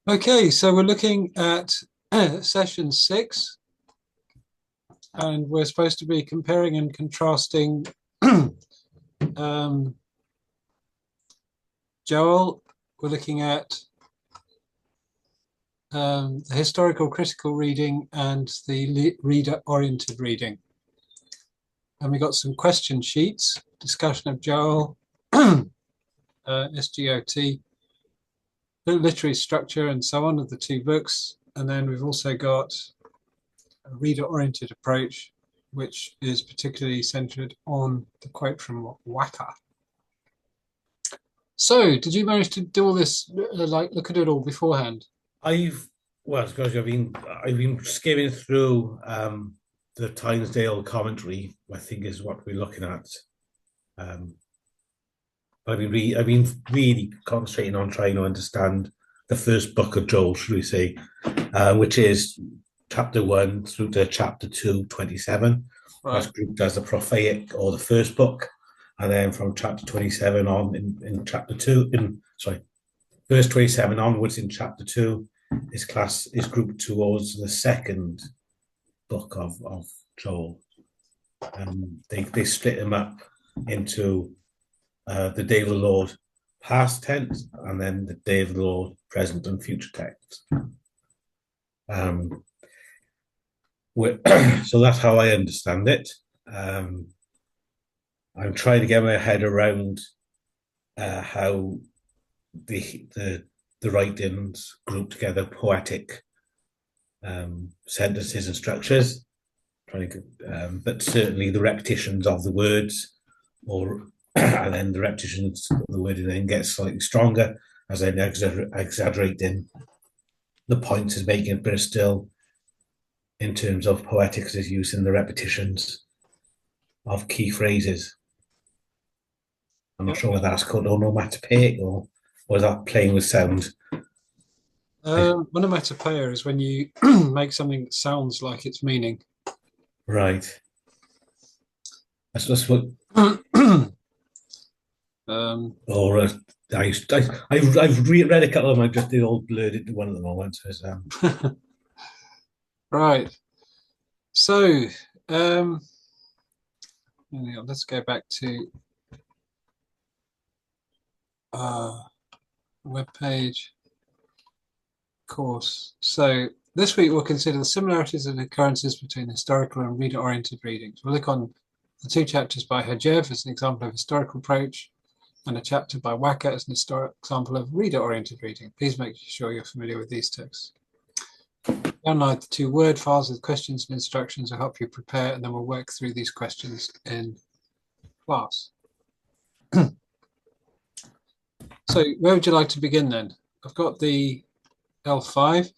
Okay, so we're looking at session 6, and we're supposed to be comparing and contrasting um, Joel. We're looking at the historical critical reading and the reader-oriented reading. And we got some question sheets, discussion of Joel, SGOT, literary structure and so on of the two books. And then we've also got a reader-oriented approach, which is particularly centered on the quote from Waka. So, did you manage to do all this, look at it all beforehand? I've I've been skimming through the Tynesdale commentary. I think is what we're looking at. Um, but I've been really concentrating on trying to understand the first book of Joel, should we say, which is chapter 1 through to chapter 2, 27. That's Right. grouped as the prophetic or the first book, and then from chapter 27 on in chapter 2, verse 27 onwards in chapter 2 is grouped towards the second book of Joel. They split them up into the day of the Lord past tense and then the day of the Lord present and future tense. Um, so that's how I understand it. I'm trying to get my head around how the the writings group together poetic sentences and structures, but certainly the repetitions of the words, or and then the repetitions of the word, and then gets slightly stronger as I'm exaggerating the points is making, but still in terms of poetics is using the repetitions of key phrases. I'm not Yep. sure whether that's called onomatopoeic or is that playing with sound. Onomatopoeia is when you make something that sounds like its meaning. Right. That's just what. um, Or I've read a couple of them. I just did all blurred into one at the moment. So right. So, um, let's go back to uh, web page course. So, this week we'll consider the similarities and occurrences between historical and reader-oriented readings. We'll look on the two chapters by Herjev as an example of historical approach, and a chapter by Waka as an example of reader-oriented reading. Please make sure you're familiar with these texts. Download the two Word files with questions and instructions will help you prepare, and then we'll work through these questions in class. So where would you like to begin then? I've got the L5.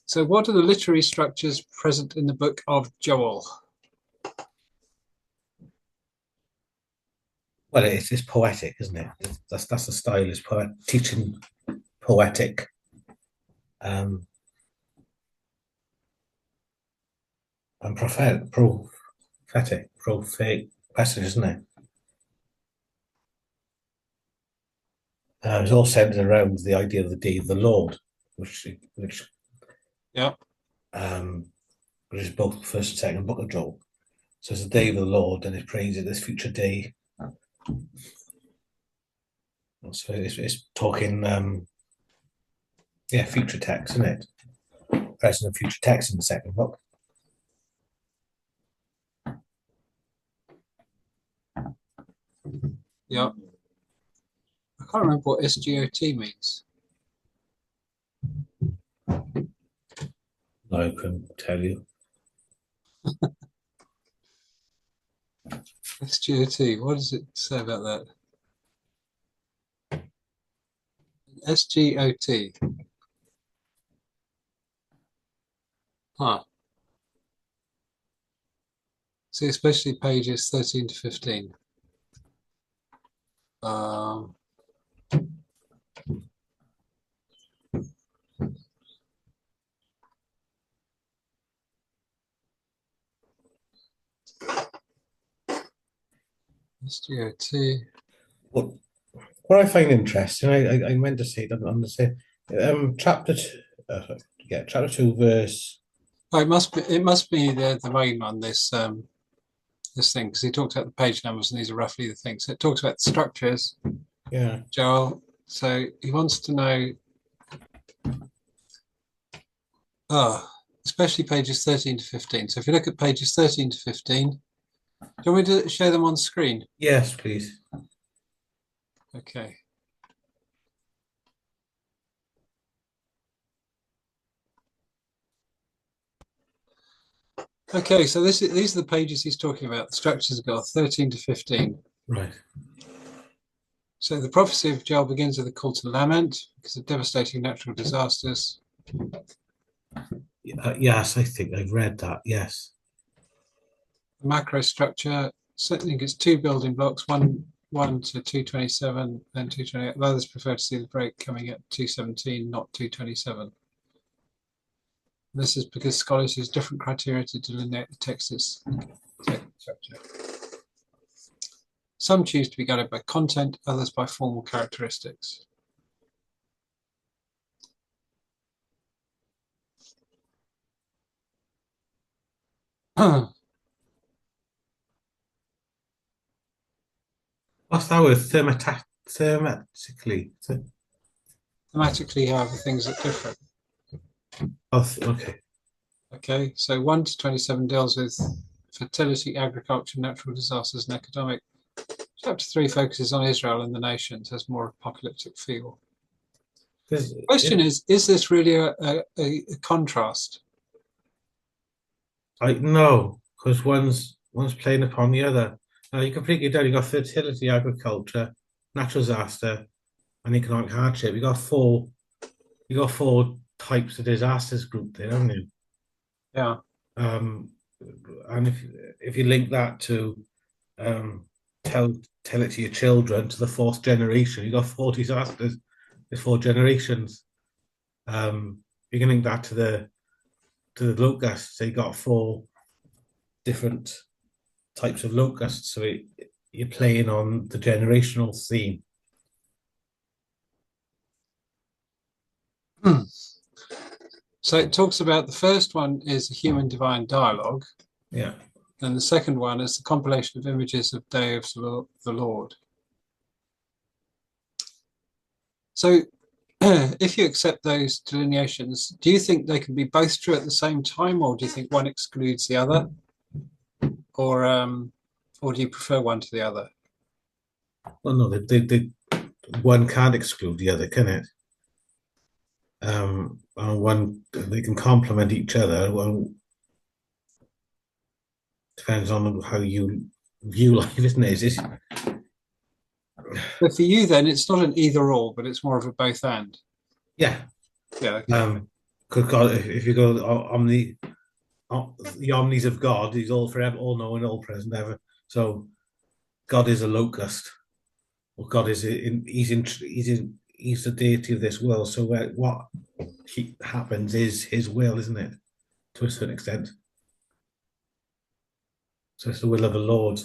So what are the literary structures present in the book of Joel? well, it's poetic, isn't it? That's the style is teaching poetic. Um, and prophetic passage, isn't it? It's all centered around the idea of the day of the Lord, which Yeah. um, which is both the first and second book of Joel. So it's the day of the Lord, and it prays at this future day. So it's talking, future text, isn't it? Present and future text in the second book. Yeah. I can't remember what SGOT means. I can tell you. SGOT, what does it say about that? SGOT. Huh. See, especially pages 13 to 15. Um, SGOT. What what I find interesting, I meant to say that on the same. Chapter two, chapter two, verse. Oh, it must be the main one. This thing because he talked about the page numbers and these are roughly the things. So it talks about the structures, Yeah, Joel. So he wants to know. Especially pages 13 to 15. So if you look at pages 13 to 15, do you want me to show them on screen? yes, please. Okay. Okay, so these are the pages he's talking about. The structures of God, 13 to 15. Right. So the prophecy of Joel begins with a call to lament because of devastating natural disasters. Yes, I think I've read that. Yes. The macro structure, so I think it's two building blocks, one to 227, then 228. Others prefer to see the break coming at 217, not 227. This is because scholars use different criteria to delineate the text's structure. Some choose to be guided by content, others by formal characteristics. What's that word? Thematically. Thematically, however, things are different. Okay. Okay, so 1 to 27 deals with fertility, agriculture, natural disasters, and economic. Chapter 3 focuses on Israel and the nations, has more apocalyptic feel. The question is this really a contrast? I no, because one's playing upon the other. Now you can break it down. You got fertility, agriculture, natural disaster, and economic hardship. You got four. You got four types of disasters grouped there, haven't you? Yeah. And if you link that to tell it to your children to the fourth generation, you got four disasters. There's four generations. You can link that to the locusts. So you got four different types of locusts. So you're playing on the generational theme. So it talks about the first one is a human divine dialogue, Yeah. and the second one is the compilation of images of Day of the Lord. So if you accept those delineations, do you think they can be both true at the same time, or do you think one excludes the other? Or do you prefer one to the other? Well, no, one can't exclude the other, can it? And one they can complement each other. Well, depends on how you view life, isn't it? But for you, then it's not an either or, but it's more of a both and. Yeah. Yeah. Okay. Because God, if you go the omnis of God, He's all forever, all knowing, all present, ever. So God is a locust, or God is He's the deity of this world. So what happens is His will, isn't it? To a certain extent. So it's the will of the Lord,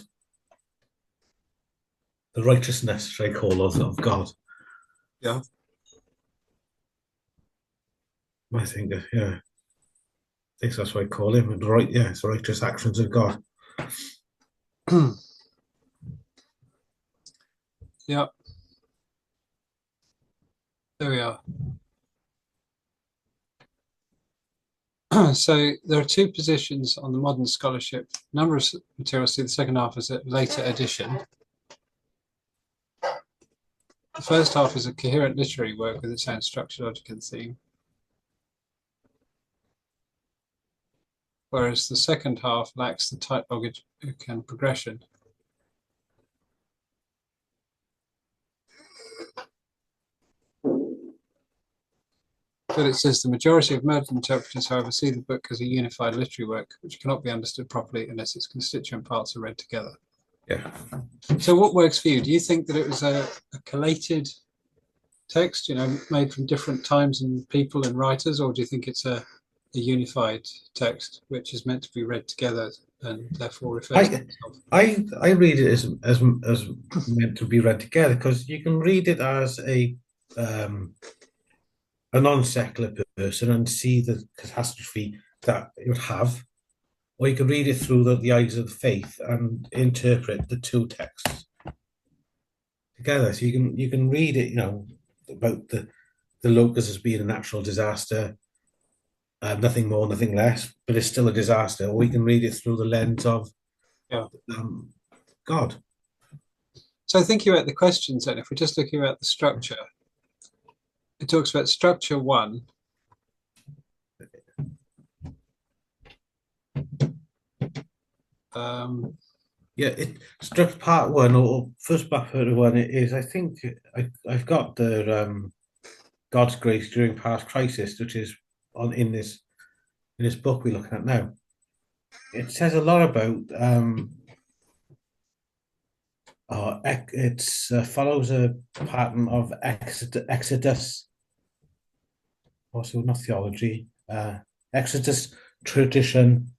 the righteousness, should I call, of God. Yeah. I think, yeah. I think that's what I call him. Right, yeah, it's the righteous actions of God. Yeah. There we are. So there are two positions on the modern scholarship. A number of materials see the second half as a later addition. The first half is a coherent literary work with its own structure, logic, and theme. Whereas the second half lacks the tight logic and progression. But it says the majority of modern interpreters, however, see the book as a unified literary work, which cannot be understood properly unless its constituent parts are read together. Yeah. So what works for you? Do you think that it was a collated text, made from different times and people and writers, or do you think it's a unified text which is meant to be read together and therefore refers to itself? I read it as meant to be read together, because you can read it as a non-secular person and see the catastrophe that it would have, or you could read it through the eyes of the faith and interpret the two texts together. So you can read it, about the locust as being a natural disaster, nothing more, nothing less, but it's still a disaster. Or we can read it through the lens of Yeah. God. So thinking about the questions then, if we're just looking at the structure, it talks about structure one. Yeah, structure part one or first part one is, I think I've got the God's grace during past crisis, which is on in this book we're looking at now. It says a lot about it follows a pattern of Exodus, also not theology, Exodus tradition.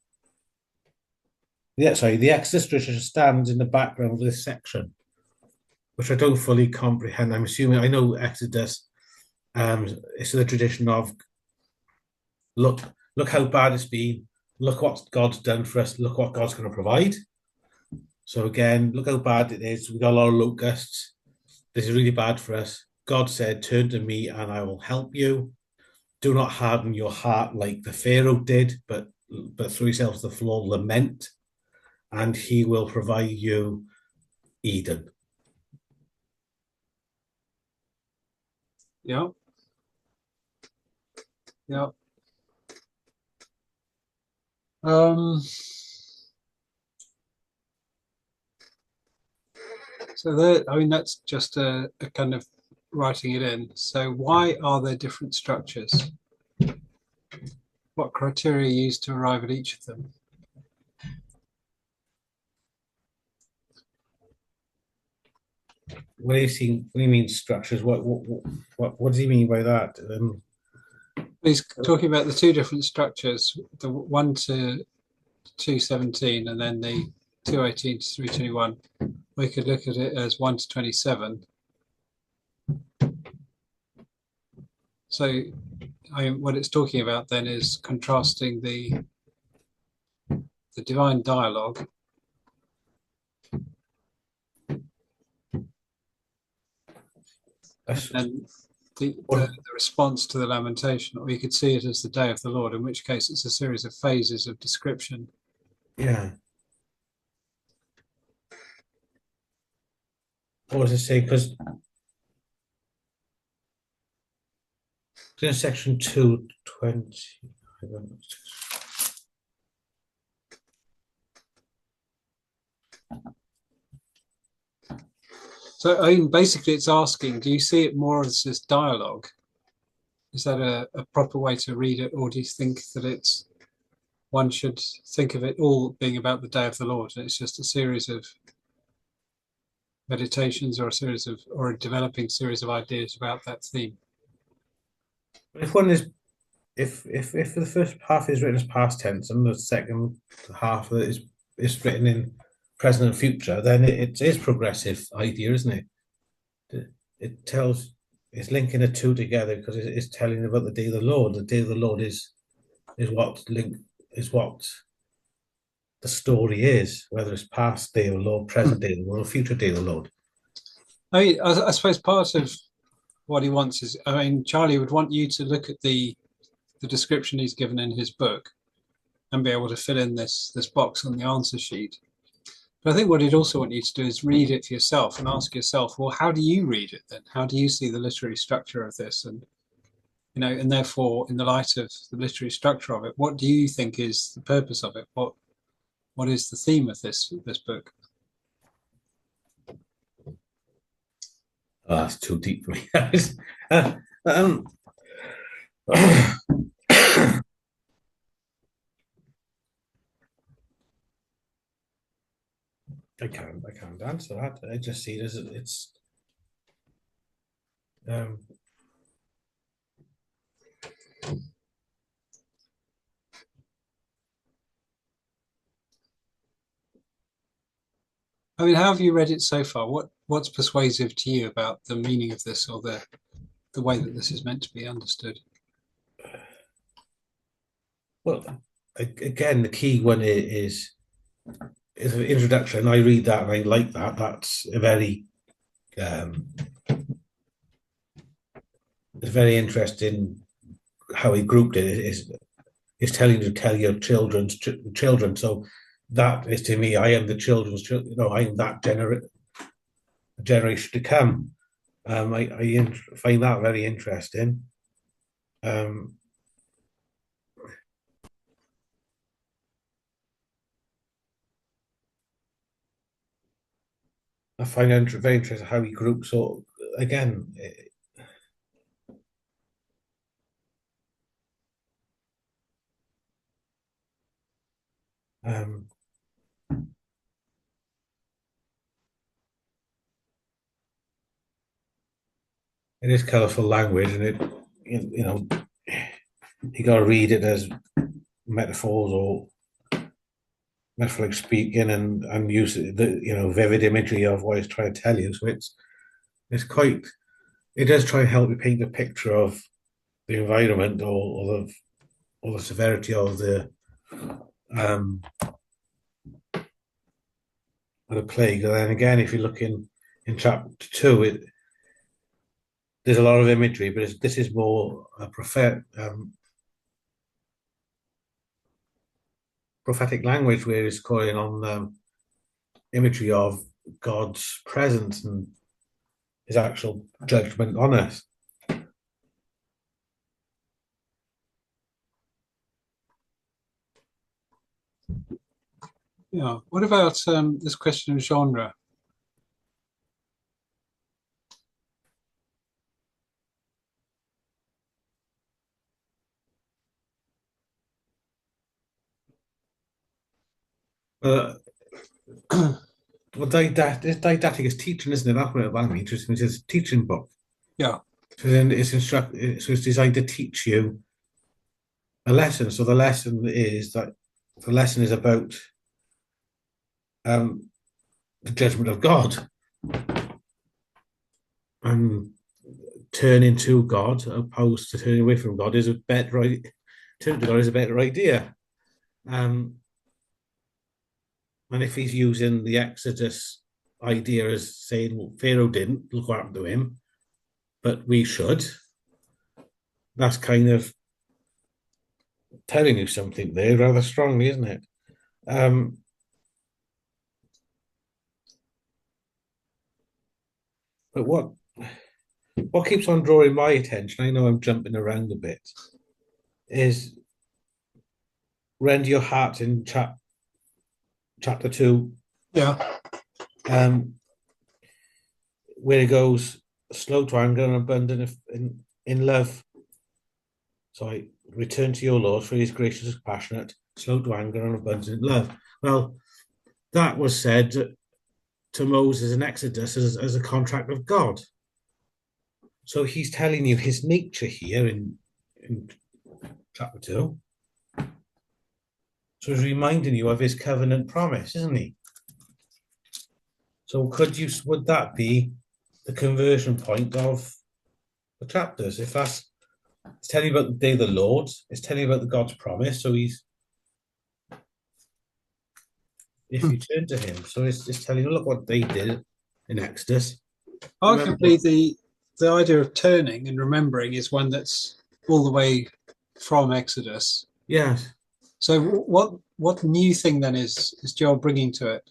Yeah, sorry, the Exodus tradition stands in the background of this section, which I don't fully comprehend. I'm assuming I know Exodus. It's the tradition of look, look how bad it's been. Look what God's done for us. Look what God's going to provide. So again, look how bad it is. We got a lot of locusts. This is really bad for us. God said, "Turn to me, and I will help you. Do not harden your heart like the Pharaoh did, but throw yourself to the floor, lament, and He will provide you Eden." Yeah. Yeah. So there, I mean, that's just a kind of writing it in. So why are there different structures? What criteria are used to arrive at each of them? What do you mean structures? What does he mean by that? He's talking about the two different structures, the 1 to 217 and then the 218 to 321. We could look at it as 1 to 27. So what it's talking about then is contrasting the divine dialogue and the response to the lamentation, or you could see it as the day of the Lord, in which case it's a series of phases of description. Yeah. What was it saying? Because in section 220, So I mean, basically it's asking, do you see it more as this dialogue? Is that a proper way to read it, or do you think that one should think of it all being about the day of the Lord, and it's just a series of meditations or a developing series of ideas about that theme? if one is if the first half is written as past tense and the second half is written in present and future, then it is progressive idea, isn't it? It's linking the two together because it's telling about the day of the Lord. The day of the Lord is what the story is, whether it's past day of the Lord, present day of the Lord, or future day of the Lord. I mean, I suppose part of what he wants is, I mean, Charlie would want you to look at the description he's given in his book and be able to fill in this box on the answer sheet. But I think what he'd also want you to do is read it for yourself and ask yourself, well, how do you read it then? How do you see the literary structure of this? And and therefore, in the light of the literary structure of it, what do you think is the purpose of it? What is the theme of this book? Oh, that's too deep for me. um, I can't answer that. I just see it as it's I mean, how have you read it so far? What's persuasive to you about the meaning of this or the the way that this is meant to be understood? Well, again, the key one is an introduction. I read that and I like that. That's a it's very interesting how he grouped it. It's telling you to tell your children's children. So that is, to me, I am the children's children. I am that generation to come. I find that very interesting. I find it very interesting how he groups. So again, it is colourful language, and you got to read it as metaphors or metaphoric speaking, and use the vivid imagery of what it's trying to tell you. So it does try and help you paint a picture of the environment or the severity of the plague. And then again, if you look in chapter 2, there's a lot of imagery, but this is more a prophetic language, where it's calling on imagery of God's presence and his actual judgment on us. Yeah. What about this question of genre? Well, didactic is teaching, isn't it? That's what it means. It's a teaching book. Yeah. So then so it's designed to teach you a lesson. So the lesson is about the judgment of God, and turning to God opposed to turning away from God is a better idea. Turning to God is a better idea. And if he's using the Exodus idea as saying, well, Pharaoh didn't, look what happened to him, but we should, that's kind of telling you something there rather strongly, isn't it? But what keeps on drawing my attention, I know I'm jumping around a bit, is rend your heart in chapter 2. Yeah. Where it goes, slow to anger and abundant in love. So I return to your Lord, for he is gracious and passionate, slow to anger and abundant in love. Well, that was said to Moses in Exodus as a contract of God. So he's telling you his nature here in chapter 2. So he's reminding you of his covenant promise, isn't he? So would that be the conversion point of the chapters? If it's telling you about the day of the Lord, it's telling you about the God's promise. So if you turn to him, so it's telling you, look what they did in Exodus. Arguably, the idea of turning and remembering is one that's all the way from Exodus. Yes. So what new thing then is Joel bringing to it?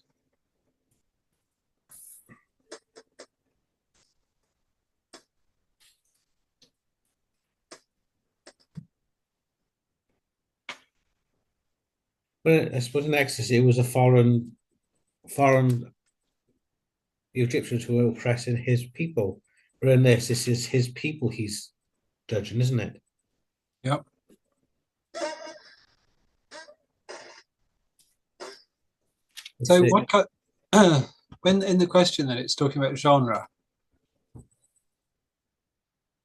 But I suppose in Exodus it was a foreign the Egyptians who were oppressing his people. But in this is his people he's judging, isn't it? Yep. So when in the question that it's talking about genre.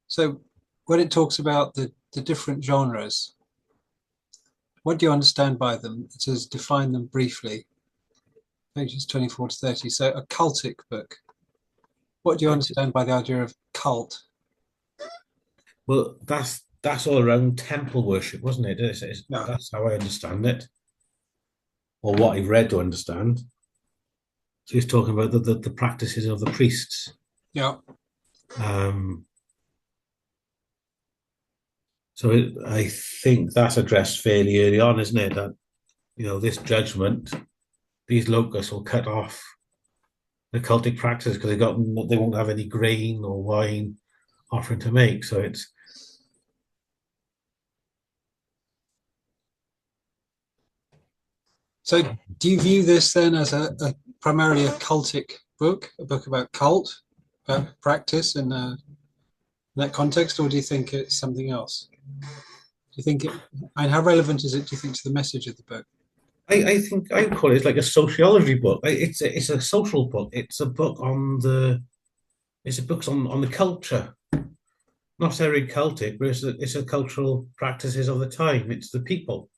So when it talks about the different genres, what do you understand by them? It says define them briefly. Pages 24 to 30. So a cultic book. What do you understand by the idea of cult? Well, that's all around temple worship, wasn't it? Yeah. That's how I understand it, or what I've read to understand. So he's talking about the practices of the priests. Yeah. Um, I think that's addressed fairly early on, isn't it? That this judgment, these locusts will cut off the cultic practices because they won't have any grain or wine offering to make. So it's So do you view this then as a primarily a cultic book, a book about cult, about practice in that context, or do you think it's something else? Do you think it, and how relevant is it, do you think, to the message of the book? I think I would call it like a sociology book. It's a social book. It's a book on the culture, not necessarily Celtic, but it's a cultural practices of the time. It's the people.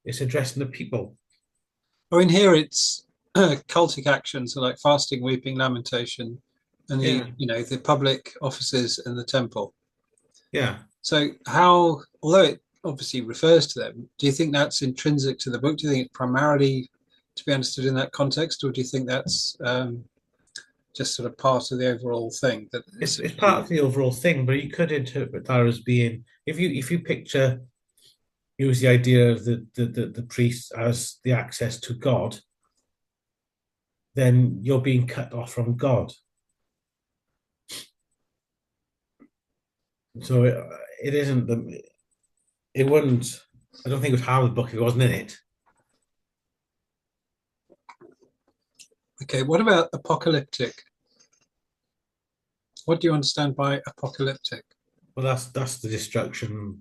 It's addressing the people. Oh, in here it's cultic actions, so like fasting, weeping, lamentation, and Yeah, the public offices and the temple. yeah. So how, although it obviously refers to them, do you think that's intrinsic to the book? Do you think it's primarily to be understood in that context, or do you think that's just sort of part of the overall thing? That It's part of the overall thing, but you could interpret that as being if you picture use the idea of the priest as the access to God, then you're being cut off from God. So it isn't the it wouldn't. I don't think it was Howard's book if it wasn't in it. Okay, what about apocalyptic? What do you understand by apocalyptic? Well, that's the destruction.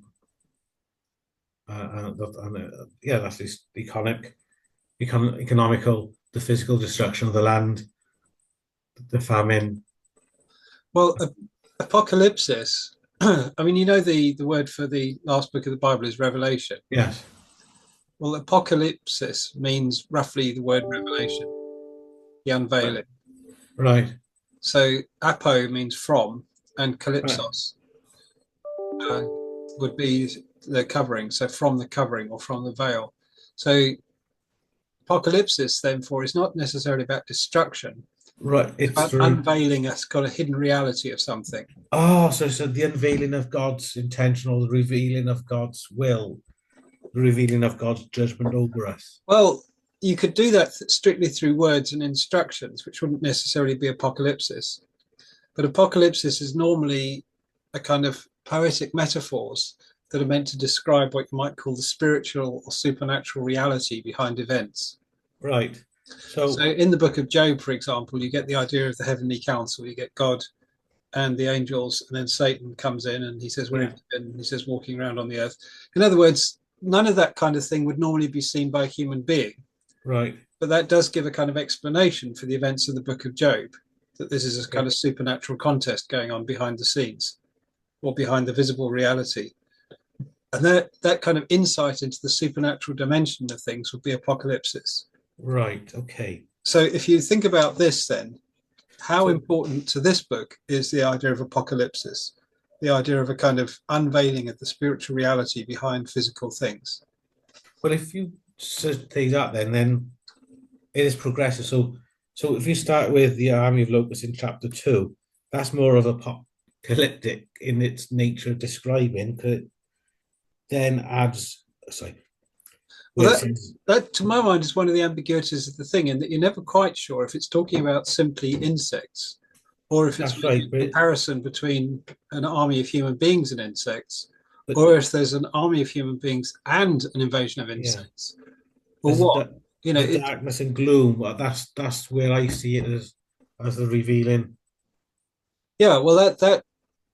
Yeah, that's this economical, the physical destruction of the land, the famine. Well, apocalypsis. I mean, the word for the last book of the Bible is Revelation. Yes, Well, apocalypsis means roughly the word revelation, the unveiling. right, So apo means from, and right, calypsos uh, would be the covering. So from the covering or from the veil. So apocalypsis, therefore, is not necessarily about destruction. right. It's It's about through. unveiling a kind of hidden reality of something. Oh, so the unveiling of God's intentional, the revealing of God's will, the revealing of God's judgment over us. Well, you could do that strictly through words and instructions, which wouldn't necessarily be apocalypsis. But apocalypsis is normally a kind of poetic metaphors that are meant to describe what you might call the spiritual or supernatural reality behind events. Right. So So in the book of Job, for example, you get the idea of the heavenly council. You get God and the angels, and then Satan comes in and he says, "Where yeah, have you been?" And he says, "Walking around on the earth." In other words, none of that kind of thing would normally be seen by a human being. right. But that does give a kind of explanation for the events of the book of Job, that this is a kind Okay. of supernatural contest going on behind the scenes or behind the visible reality. And that kind of insight into the supernatural dimension of things would be apocalypsis. Right. Okay. So if you think about this, then how So, important to this book is the idea of apocalypsis, the idea of a kind of unveiling of the spiritual reality behind physical things? well, if you say that, then it is progressive. So if you start with the army of locusts in chapter two, that's more of apocalyptic in its nature of describing. 'Cause it then adds, sorry, Well, where it that says, that to my mind is one of the ambiguities of the thing, in that you're never quite sure if it's talking about simply insects or if it's that's making right, a comparison between an army of human beings and insects, but or if there's an army of human beings and an invasion of yeah, insects, or there's a, what. You know, the it, darkness and gloom. Well, that's where I see it as the revealing. yeah, well, that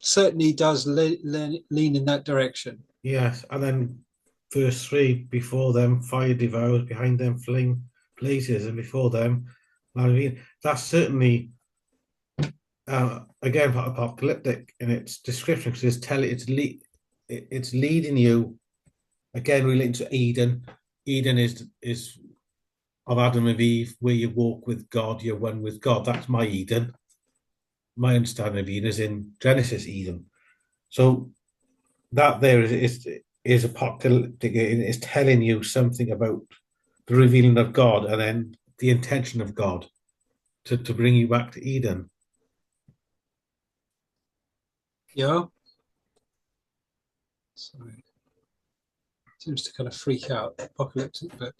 certainly does lean in that direction. Yes, and then verse three, before them fire devours, behind them flame blazes, and before them, I mean, that's certainly again apocalyptic in its description because it's leading you again relating to Eden. Eden is of Adam and Eve, where you walk with God, you're one with God. That's my Eden. My understanding of Eden is in Genesis Eden. So that there is apocalyptic. It is telling you something about the revealing of God and then the intention of God to bring you back to Eden. Yeah. Sorry. Seems to kind of freak out. Apocalyptic book.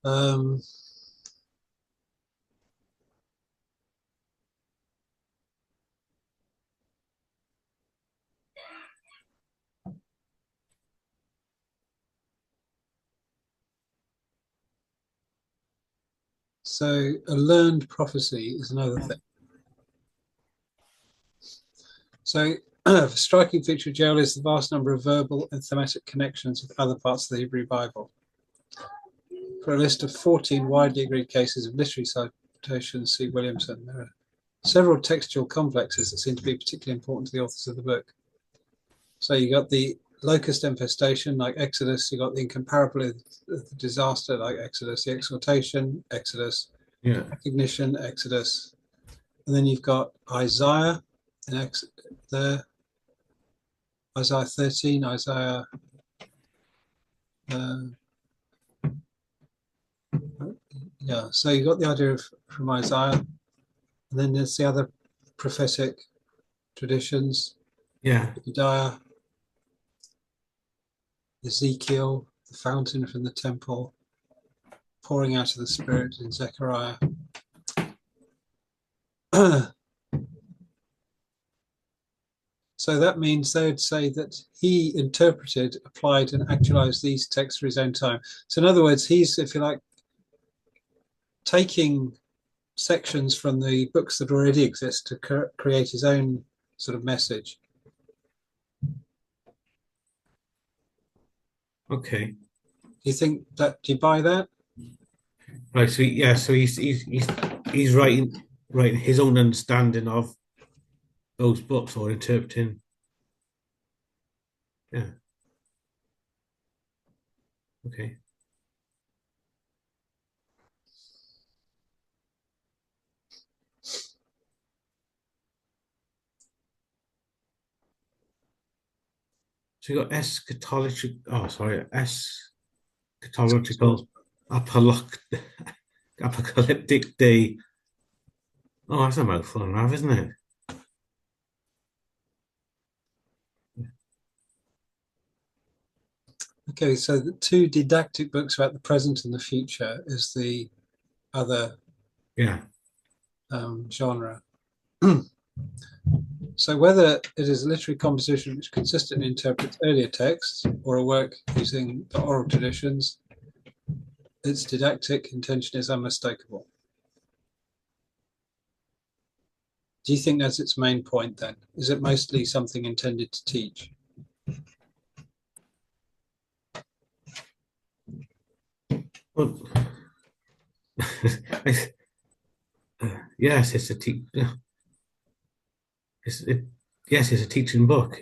Um, so a learned prophecy is another thing. So a striking feature of Joel is the vast number of verbal and thematic connections with other parts of the Hebrew Bible. For a list of 14 widely agreed cases of literary citations, see Williamson. There are several textual complexes that seem to be particularly important to the authors of the book. So you got the locust infestation, like Exodus. You got the incomparability of the disaster, like Exodus. The exhortation, Exodus. Yeah. Recognition, Exodus. And then you've got Isaiah in there. Isaiah 13, Isaiah. Yeah, so you got the idea of from Isaiah, and then there's the other prophetic traditions. Yeah. Obadiah, Ezekiel, the fountain from the temple, pouring out of the Spirit in Zechariah. So that means they would say that he interpreted, applied, and actualized these texts for his own time. So in other words, he's, if you like, taking sections from the books that already exist to create his own sort of message. Okay. Do you think that? Do you buy that? Right. So yeah. So he's writing his own understanding of those books or interpreting. Yeah. Okay. So you got eschatological. Oh, sorry, eschatological apocalyptic day. Oh, that's a mouthful enough, isn't it? Okay, so the two didactic books about the present and the future is the other Yeah. genre. So whether it is a literary composition which consistently interprets earlier texts or a work using the oral traditions, its didactic intention is unmistakable. Do you think that's its main point then? Is it mostly something intended to teach? Well, yes, it's a yes, it's a teaching book.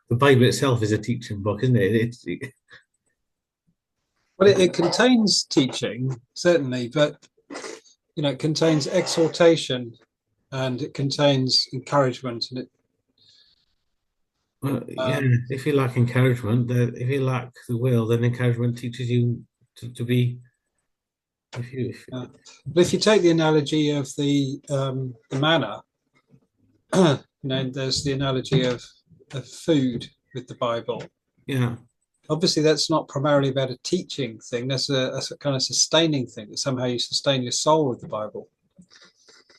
The Bible itself is a teaching book, isn't it? Well, it contains teaching, certainly, but it contains exhortation and it contains encouragement, and Well, yeah. If you lack encouragement, if you lack the will, then encouragement teaches you to be. But if you take the analogy of the manna, there's the analogy of food with the Bible. Yeah. Obviously, that's not primarily about a teaching thing. That's a kind of sustaining thing. That somehow you sustain your soul with the Bible.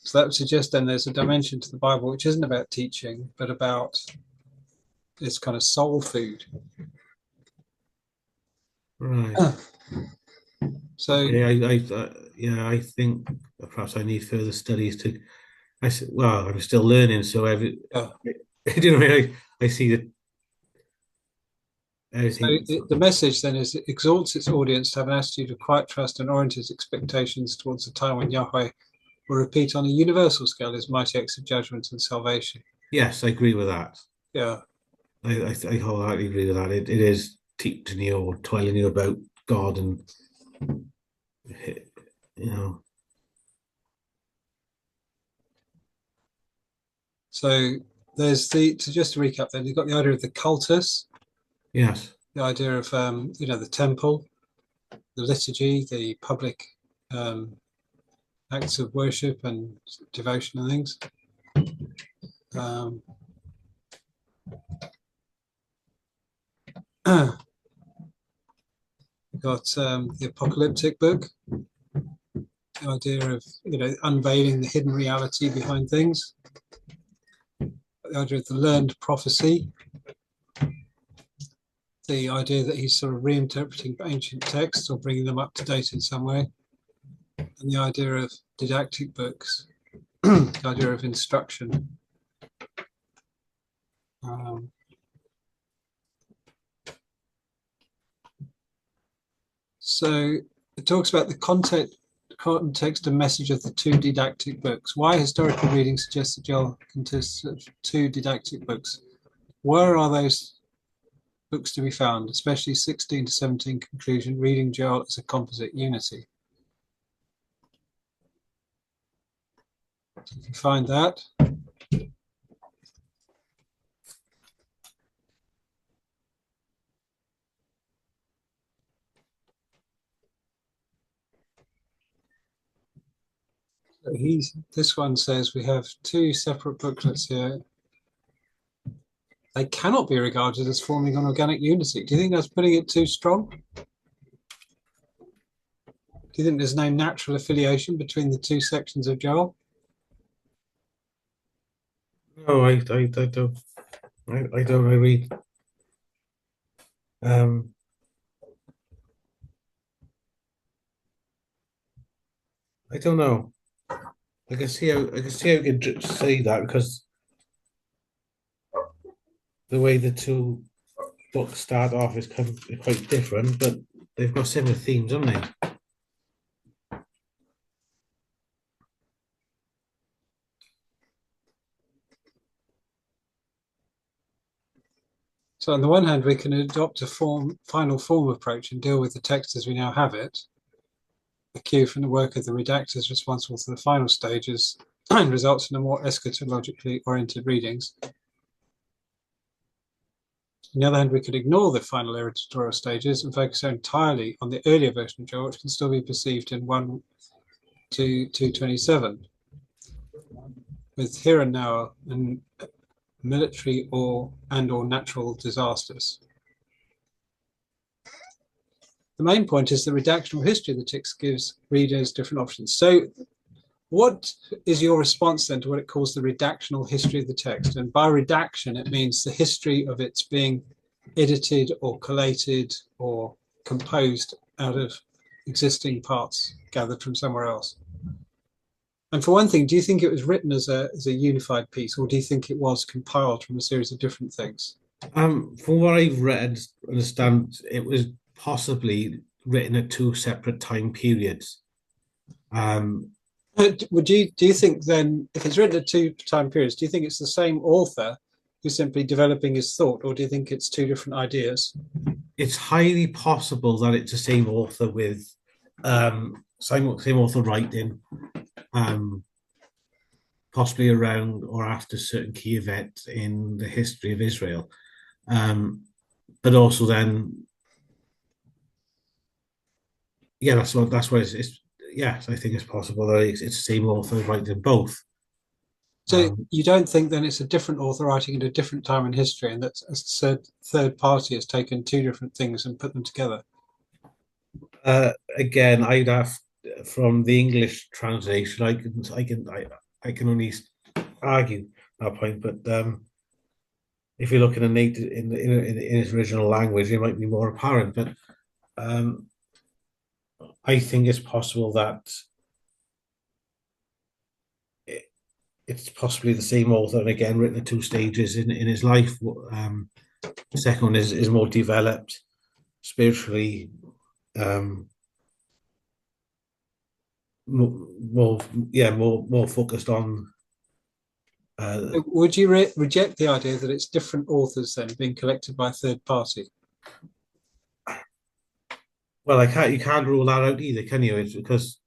So that would suggest then there's a dimension to the Bible which isn't about teaching, but about this kind of soul food. Right. So yeah, I think perhaps I need further studies to. Well, I'm still learning, so I see that everything. So the message then is it exhorts its audience to have an attitude of quiet trust and orient its expectations towards the time when Yahweh will repeat on a universal scale his mighty acts of judgment and salvation. Yes, I agree with that. Yeah. I wholeheartedly agree with that. It is teaching you or telling you about God and you know. So there's just to recap then, you've got the idea of the cultus, Yes. the idea of the temple, the liturgy, the public um, acts of worship and devotion and things. Um, got the apocalyptic book, the idea of unveiling the hidden reality behind things, the idea of the learned prophecy, the idea that he's sort of reinterpreting ancient texts or bringing them up to date in some way, and the idea of didactic books, the idea of instruction. Um, so it talks about the context and message of the two didactic books. Why historical reading suggests that Joel consists of two didactic books? Where are those books to be found, especially 16 to 17 conclusion, reading Joel as a composite unity? So if you find that, this one says we have two separate booklets here. They cannot be regarded as forming an organic unity. Do you think that's putting it too strong? Do you think there's no natural affiliation between the two sections of Joel? No, I don't. I don't really. Um, I don't know. I can see how you could say that because the way the two books start off is quite different, but they've got similar themes, haven't they? So on the one hand, we can adopt a final form approach and deal with the text as we now have it. The cue from the work of the redactors responsible for the final stages results in a more eschatologically oriented readings. On the other hand, we could ignore the final editorial stages and focus entirely on the earlier version of Joel, which can still be perceived in 1 to 227, with here and now and military or natural disasters. The main point is the redactional history of the text gives readers different options. So what is your response then to what it calls the redactional history of the text? And by redaction, it means the history of its being edited or collated or composed out of existing parts gathered from somewhere else. And for one thing, do you think it was written as a unified piece, or do you think it was compiled from a series of different things? From what I've read, understand it was possibly written at two separate time periods. Do you think then, if it's written at two time periods, do you think it's the same author who's simply developing his thought, or do you think it's two different ideas? It's highly possible that it's the same author with same author writing, possibly around or after certain key events in the history of Israel. But also then, yeah, that's what it's yes, I think it's possible that it's the same author writing both. So you don't think then it's a different author writing at a different time in history, and that a third party has taken two different things and put them together? Again, I'd have from the English translation, I can only argue that point, but if you look in a native in its original language, it might be more apparent. But I think it's possible that it's possibly the same author, and again, written at two stages in his life. The second one is more developed spiritually, more focused on. Would you reject the idea that it's different authors then being collected by a third party? Well, you can't rule that out either, can you? It's because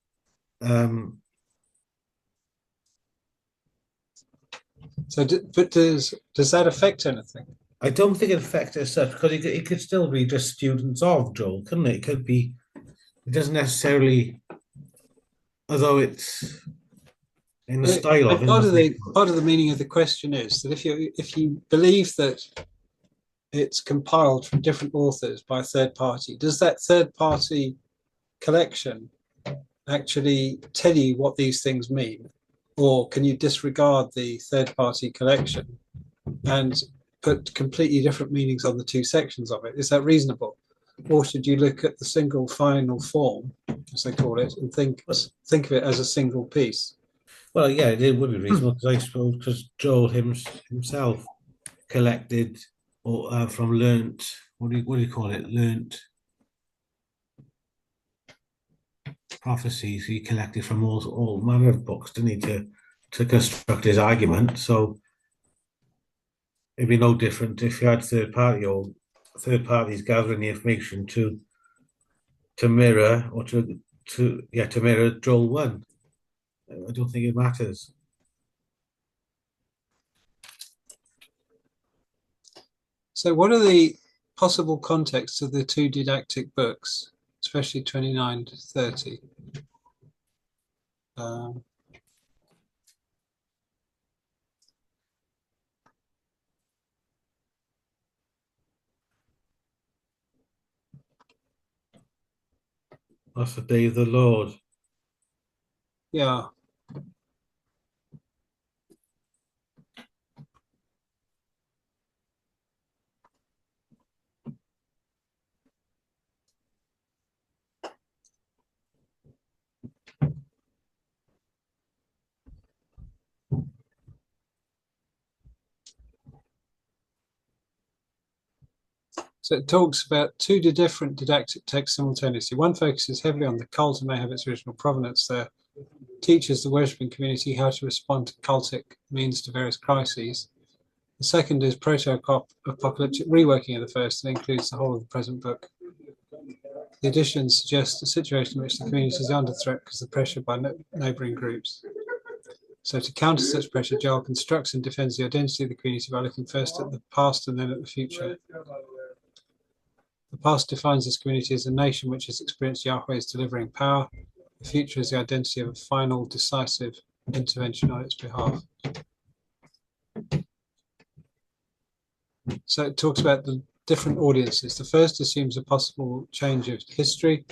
So, but does that affect anything? I don't think it affects it as such because it could still be just students of Joel, couldn't it? It could be. It doesn't necessarily, although it's in the style of But it. part of the meaning of the question is that if you believe that it's compiled from different authors by a third party, does that third party collection actually tell you what these things mean? Or can you disregard the third party collection and put completely different meanings on the two sections of it? Is that reasonable? Or should you look at the single final form, as they call it, and think of it as a single piece? Well, yeah, it would be reasonable because I suppose because Joel himself collected or from learnt. What do you call it? Learnt prophecies. He collected from all manner of books, didn't he, to construct his argument. So it'd be no different if you had third parties gathering the information to mirror or to mirror Joel 1. I don't think it matters. So, what are the possible contexts of the two didactic books, especially 29 to 30? That's the day of the Lord. Yeah. So it talks about two different didactic texts simultaneously. One focuses heavily on the cult and may have its original provenance there, teaches the worshipping community how to respond to cultic means to various crises. The second is proto-apocalyptic reworking of the first and includes the whole of the present book. The edition suggests a situation in which the community is under threat because of pressure by neighbouring groups. So to counter such pressure, Joel constructs and defends the identity of the community by looking first at the past and then at the future. The past defines this community as a nation which has experienced Yahweh's delivering power. The future is the identity of a final, decisive intervention on its behalf. So it talks about the different audiences. The first assumes a possible change of history,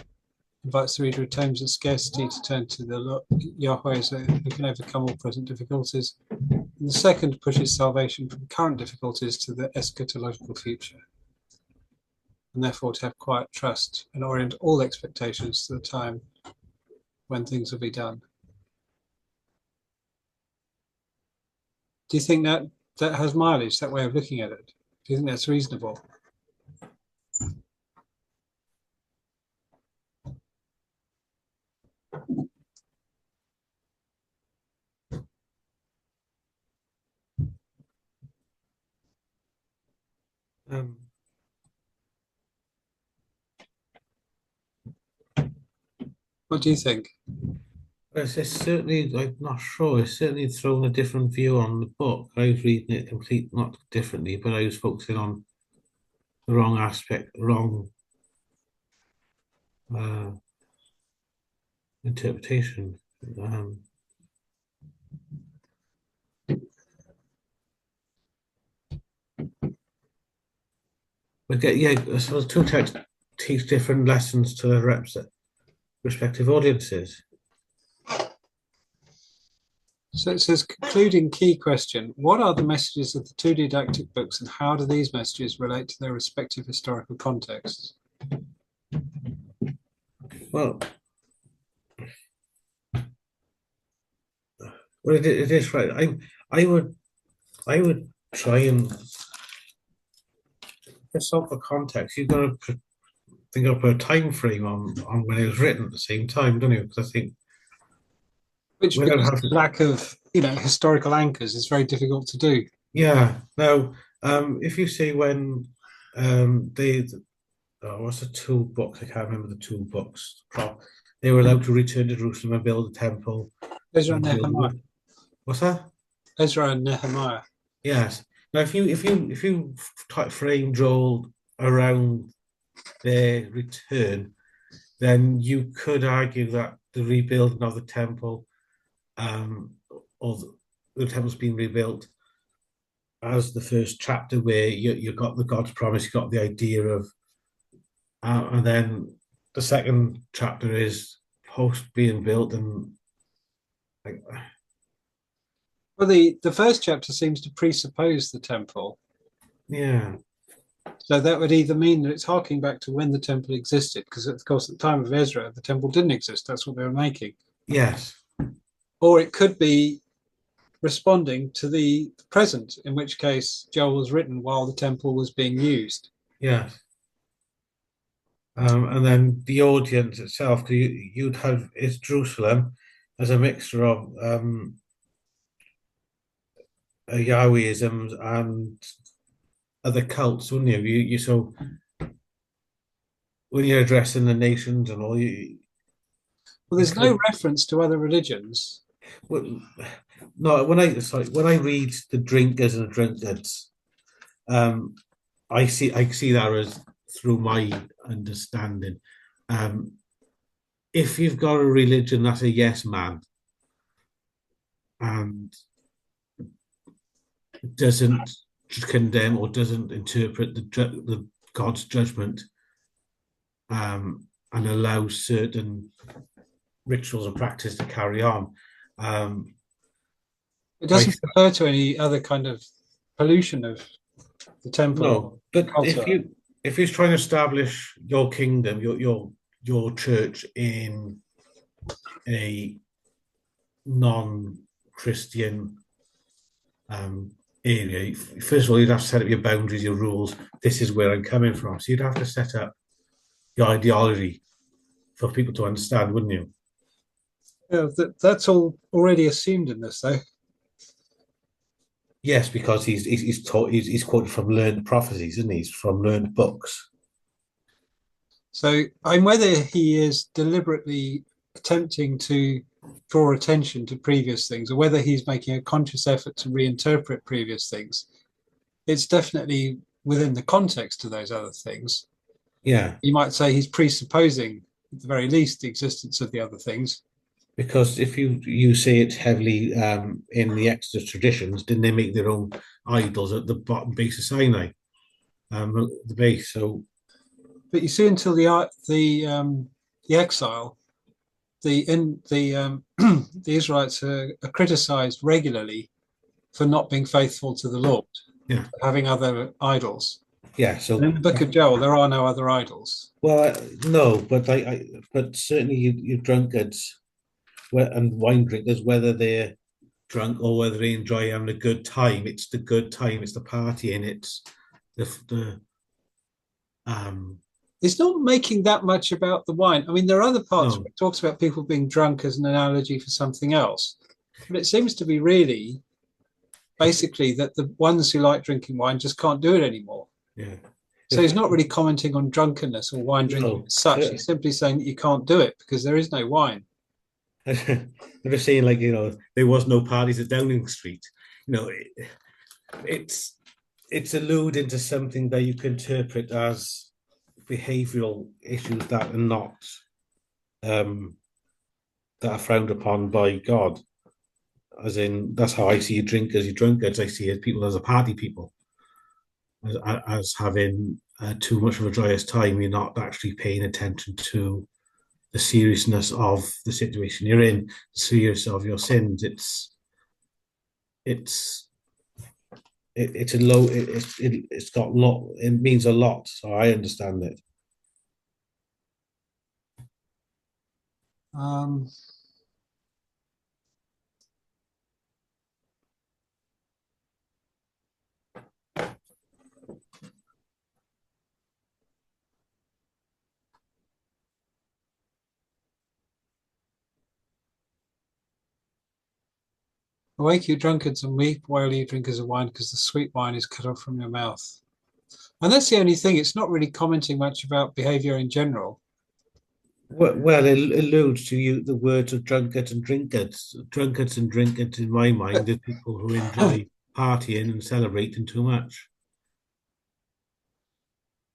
invites the reader with times of scarcity to turn to the Yahweh who can overcome all present difficulties. And the second pushes salvation from current difficulties to the eschatological future, and therefore to have quiet trust and orient all expectations to the time when things will be done. Do you think that has mileage, that way of looking at it? Do you think that's reasonable? What do you think? It's certainly, I'm not sure. It's certainly thrown a different view on the book. I was reading it not differently, but I was focusing on the wrong aspect, wrong interpretation. But yeah, I suppose two texts teach different lessons to their respective audiences. So it says, concluding key question, what are the messages of the two didactic books and how do these messages relate to their respective historical contexts? Well, it is right. I would try and just solve the context. You've got to think of a time frame on when it was written at the same time, don't you? Because I think which because the lack of historical anchors is very difficult to do. Yeah. Now, if you see when what's the two books? I can't remember the two books. They were allowed to return to Jerusalem and build a temple. Ezra and Nehemiah. What's that? Ezra and Nehemiah. Yes. Now, if you frame Joel around their return, then you could argue that the rebuilding of the temple, um, or the temple's been rebuilt as the first chapter, where you got the God's promise, you got the idea of, and then the second chapter is post being built, and like, Well, the first chapter seems to presuppose the temple. yeah, So that would either mean that it's harking back to when the temple existed, because of course at the time of Ezra, the temple didn't exist. That's what they were making. yes, Or it could be responding to the present, in which case Joel was written while the temple was being used. yes. And then the audience itself, because you'd have it's Jerusalem as a mixture of Yahwehisms and other cults, wouldn't you? You so when you're addressing the nations and all, Well, you there's no could reference to other religions. well, no when I read the drinkers and the drunkards, um, I see that as through my understanding. Um, if you've got a religion that's a yes man and doesn't condemn or doesn't interpret the God's judgment, and allows certain rituals and practice to carry on. Um, It I doesn't refer to any other kind of pollution of the temple or no, but culture. if you're trying to establish your kingdom, your church in a non-Christian um, area, first of all, you'd have to set up your boundaries, your rules. This is where I'm coming from. So you'd have to set up your ideology for people to understand, wouldn't you? Yeah, that's all already assumed in this, though. Yes, because he's taught he's quoted from learned prophecies, isn't he? He's from learned books. So I'm whether he is deliberately attempting to draw attention to previous things or whether he's making a conscious effort to reinterpret previous things. It's definitely within the context of those other things. Yeah, You might say he's presupposing, at the very least, the existence of the other things. because if you see it heavily in the Exodus traditions, didn't they make their own idols at the bottom base of Sinai, the base? So But you see, until the exile, the Israelites are criticised regularly for not being faithful to the Lord, yeah, having other idols. yeah. And So in the book of Joel, there are no other idols. well, no, but but certainly you drunkards and wine drinkers, whether they're drunk or whether they enjoy having a good time, it's the good time, it's the party, and it's the um It's not making that much about the wine. I mean, there are other parts where no, it talks about people being drunk as an analogy for something else. But it seems to be really basically that the ones who like drinking wine just can't do it anymore. yeah. So he's not really commenting on drunkenness or wine drinking No, as such. He's simply saying that you can't do it because there is no wine. I'm just saying, like, there was no parties at Downing Street. It's it's alluding to something that you can interpret as behavioural issues that are not um, that are frowned upon by God. As in, that's how I see drinkers, you drunkards. I see as people as a party people, as having too much of a joyous time. You're not actually paying attention to the seriousness of the situation you're in, the seriousness of your sins. It's it's a low. It's got lot. It means a lot. So I understand it. Um, Awake, you drunkards, and weep, wail, you drinkers of wine, because the sweet wine is cut off from your mouth. And that's the only thing. It's not really commenting much about behavior in general. Well, it alludes to you the words of drunkards and drinkards. Drunkards and drinkards, in my mind, are people who enjoy partying and celebrating too much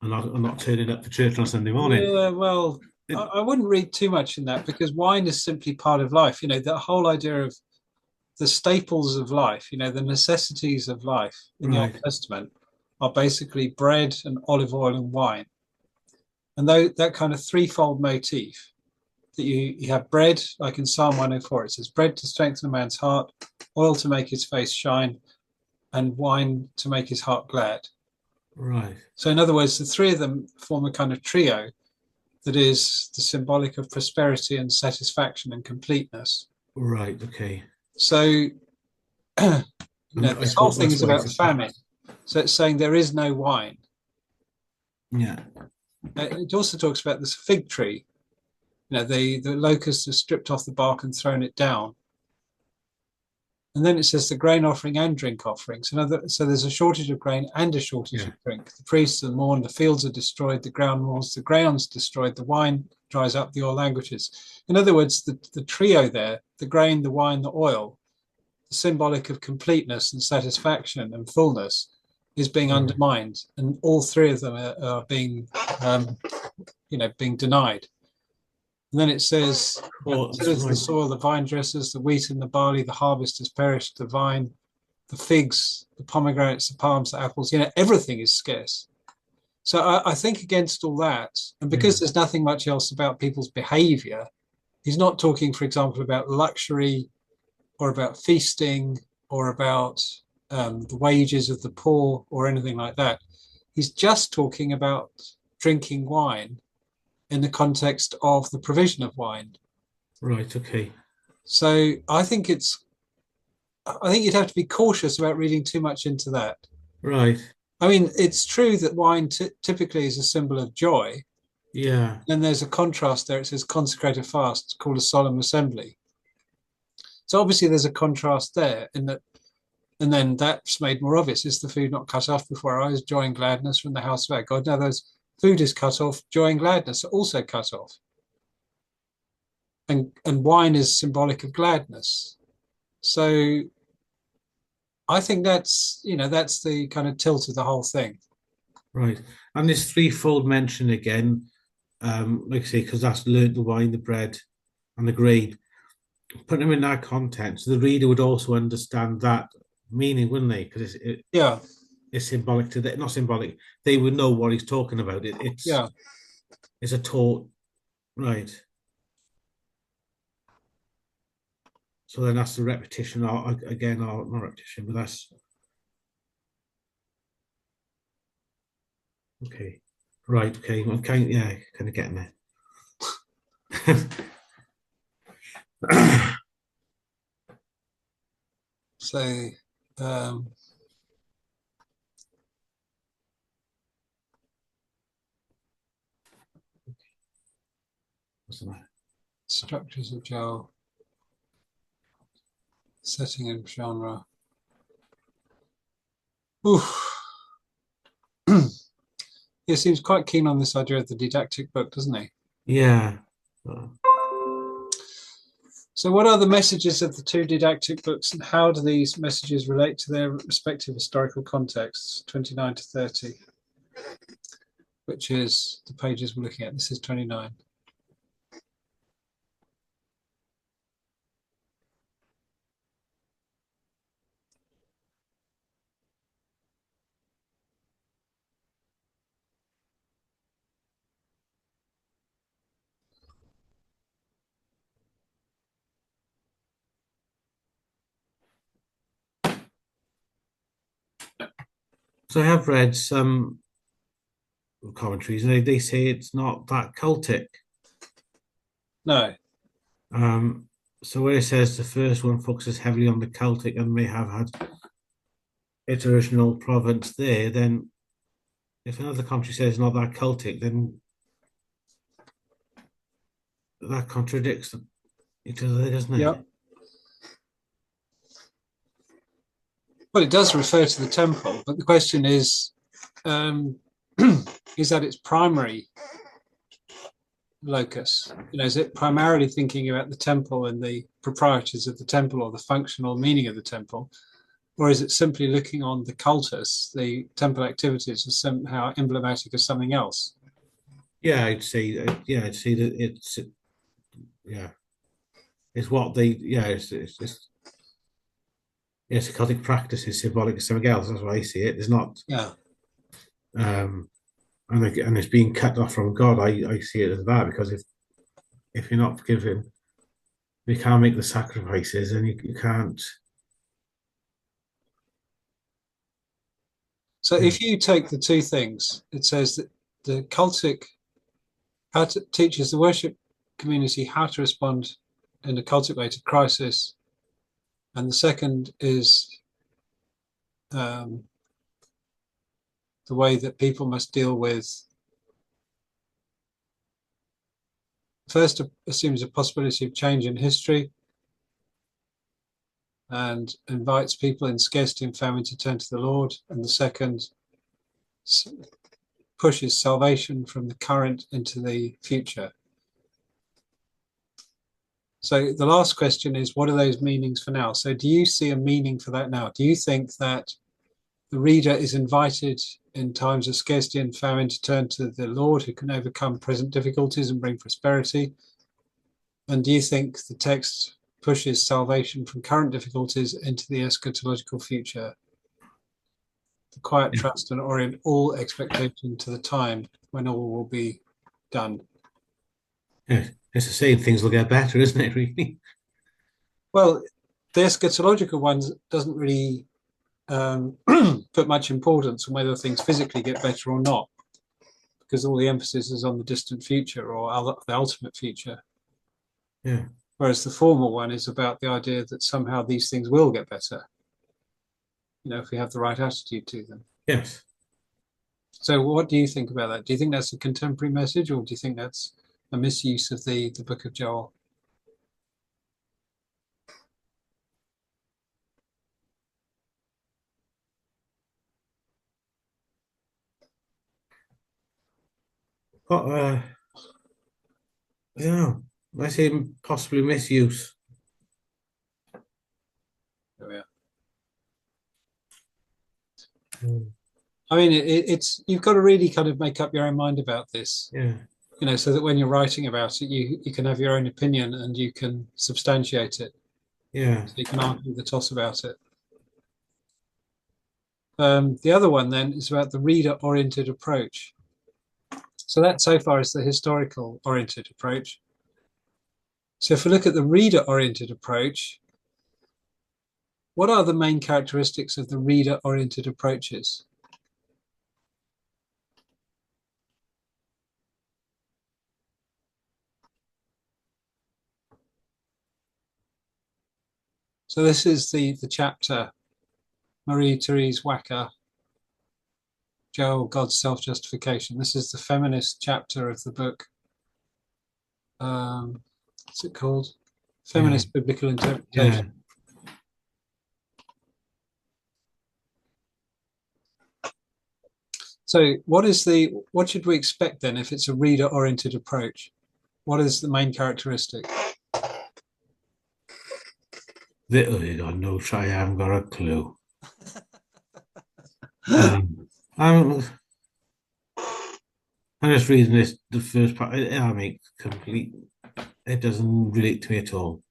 and not turning up for church on Sunday morning. Yeah, well, It- I wouldn't read too much in that because wine is simply part of life. You know, that whole idea of the staples of life, you know, the necessities of life in the Old right, Testament are basically bread and olive oil and wine. And though that kind of threefold motif that you have bread, like in Psalm 104, it says bread to strengthen a man's heart, oil to make his face shine, and wine to make his heart glad. right, So, in other words, the three of them form a kind of trio that is the symbolic of prosperity and satisfaction and completeness. right. Okay. So, you know, And I this whole suppose thing that's is why it's about famine. attached. So it's saying there is no wine. Yeah, It also talks about this fig tree. You know, the locusts have stripped off the bark and thrown it down. And then it says the grain offering and drink offering. So there's a shortage of grain and a shortage yeah, of drink. The priests are mourn, the fields are destroyed, the ground mourns, the ground's destroyed, the wine dries up, the oil languishes. In other words, the trio there, the grain, the wine, the oil, the symbolic of completeness and satisfaction and fullness, is being right. undermined. And all three of them are being, um, being denied. And then it says, Well, so that's is the right. soil, the vine dressers, the wheat and the barley, the harvest has perished, the vine, the figs, the pomegranates, the palms, the apples, everything is scarce. So I think against all that, and because Yeah, there's nothing much else about people's behavior, he's not talking, for example, about luxury or about feasting or about the wages of the poor or anything like that. He's just talking about drinking wine in the context of the provision of wine. right. Okay, So I think you'd have to be cautious about reading too much into that. right. I mean, it's true that wine typically is a symbol of joy. Yeah, Then there's a contrast there. It says consecrated fast, called a solemn assembly. So obviously there's a contrast there in that, and then that's made more obvious. Is the food not cut off before our eyes? Joy and gladness from the house of our God. Now there's food is cut off, joy and gladness are also cut off. And wine is symbolic of gladness. So I think that's the kind of tilt of the whole thing. right. And this threefold mention again, like I say, because that's learnt the wine, the bread, and the grain. Put them in that context, the reader would also understand that meaning, wouldn't they? Because Yeah, it's symbolic to that, not symbolic. They would know what he's talking about. yeah. It's a taught, right? So then that's the repetition, or again, or not repetition, but that's okay. Right, okay. I'm yeah, kind of getting there. So um, What's the matter? structures of Joel, setting and genre. Oof. He seems quite keen on this idea of the didactic book, doesn't he? Yeah. So, what are the messages of the two didactic books, and how do these messages relate to their respective historical contexts? 29 to 30, which is the pages we're looking at. This is 29. So I have read some commentaries, and they say it's not that cultic. No, Um, so where it says the first one focuses heavily on the Celtic and may have had its original province there, then if another country says not that Celtic, then that contradicts each other, doesn't it? yeah. Well, it does refer to the temple, but the question is, um, is that its primary locus? Is it primarily thinking about the temple and the proprieties of the temple or the functional meaning of the temple? Or is it simply looking on the cultus, the temple activities, as somehow emblematic of something else? Yeah, I'd say that yeah, it's what they, yeah, it's a Celtic practice is symbolic of something else. That's what I see it. It's not, Yeah. um, and it's being cut off from God. I see it as that because if you're not forgiven, you can't make the sacrifices, and you can't. So Yeah, if you take the two things, it says that the cultic teaches the worship community how to respond in a cultic way to crisis, and the second is um, the way that people must deal with. First, assumes a possibility of change in history and invites people in scarcity and famine to turn to the Lord, and the second pushes salvation from the current into the future. So the last question is, what are those meanings for now? So do you see a meaning for that now? Do you think that the reader is invited in times of scarcity and famine to turn to the Lord who can overcome present difficulties and bring prosperity? And do you think the text pushes salvation from current difficulties into the eschatological future? The quiet trust and orient all expectation to the time when all will be done. yeah. It's the same. Things will get better, isn't it? Really. Well, the eschatological ones doesn't really put much importance on whether things physically get better or not, because all the emphasis is on the distant future or the ultimate future. Yeah. Whereas the formal one is about the idea that somehow these things will get better, if we have the right attitude to them. Yes. So, what do you think about that? Do you think that's a contemporary message, or do you think that's a misuse of the Book of Joel? What? I don't know. I say possibly misuse. There we are. Mm. I mean, it's you've got to really kind of make up your own mind about this, Yeah. so that when you're writing about it, you can have your own opinion and you can substantiate it. Yeah. So you can argue the toss about it. The other one then is about the reader-oriented approach. So that so far is the historical-oriented approach. So if we look at the reader-oriented approach, what are the main characteristics of the reader-oriented approaches? So this is the chapter, Marie-Therese Wacker, Joel, God's Self-Justification. This is the feminist chapter of the book. What's it called? Yeah. Feminist Biblical Yeah. Interpretation. So what should we expect then if it's a reader-oriented approach? What is the main characteristic? Literally got no try. I haven't got a clue. I'm I'm just reading this the first part. I mean, complete. It doesn't relate to me at all.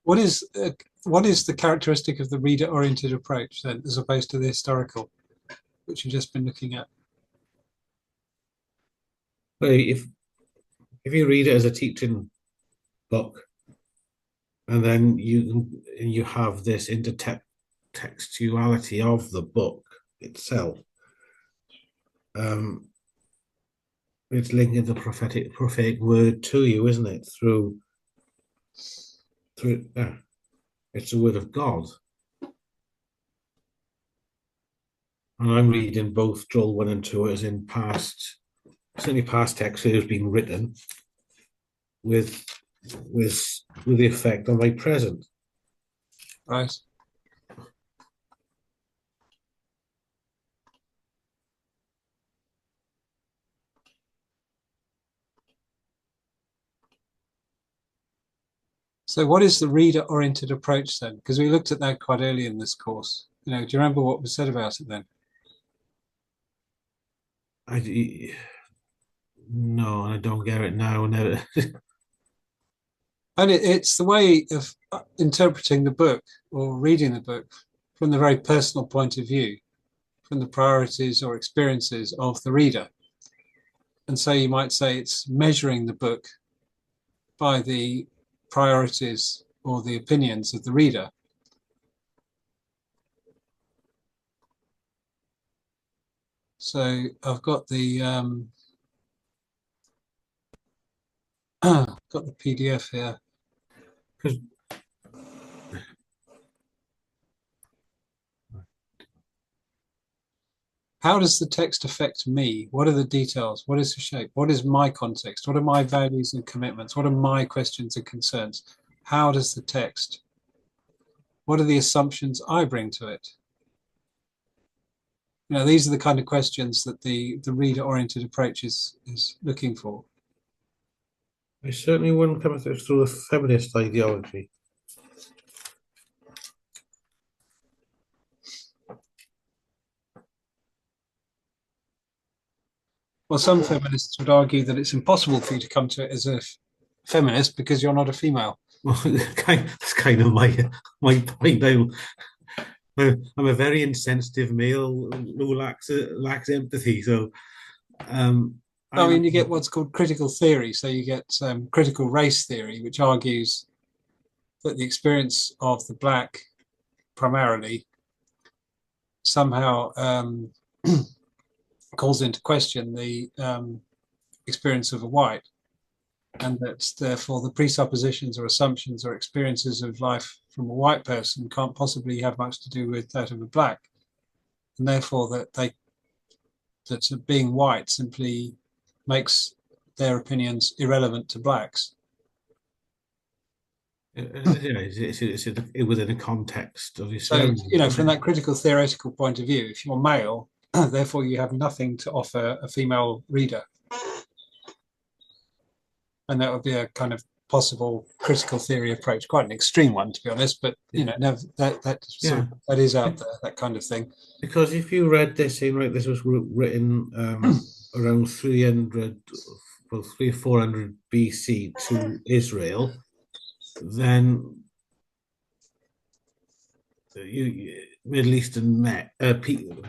What is uh, what is the characteristic of the reader-oriented approach then, as opposed to the historical, which you've just been looking at? But if you read it as a teaching book, and then you have this intertextuality of the book itself, um, it's linking the prophetic word to you, isn't it? Through it's the word of God. And I'm reading both Joel 1 and 2 as in past, certainly past text that has been written with with the effect on my present. Right. So what is the reader-oriented approach then? Because we looked at that quite early in this course. Do you remember what was said about it then? No, I don't get it now. Never. And it's the way of interpreting the book or reading the book from the very personal point of view, from the priorities or experiences of the reader. And so you might say it's measuring the book by the priorities or the opinions of the reader. So I've got the got the PDF here. How does the text affect me? What are the details? What is the shape? What is my context? What are my values and commitments? What are my questions and concerns? How does the text? What are the assumptions I bring to it? These are the kind of questions that the reader-oriented approach is looking for. I certainly wouldn't come through the feminist ideology. Well, some feminists would argue that it's impossible for you to come to it as a feminist because you're not a female. Well, that's kind of my point. I'm a very insensitive male who lacks empathy. So, you get what's called critical theory. So you get critical race theory, which argues that the experience of the black primarily somehow calls into question the experience of a white, and that therefore the presuppositions or assumptions or experiences of life from a white person can't possibly have much to do with that of a black, and therefore that being white simply makes their opinions irrelevant to blacks. It's within a context of So, from that critical theoretical point of view, if you're male, therefore you have nothing to offer a female reader. And that would be a kind of possible critical theory approach, quite an extreme one, to be honest, but that is out there, that kind of thing. Because if you read this in, right, this was written around 300 or 400 BC to Israel, then Middle Eastern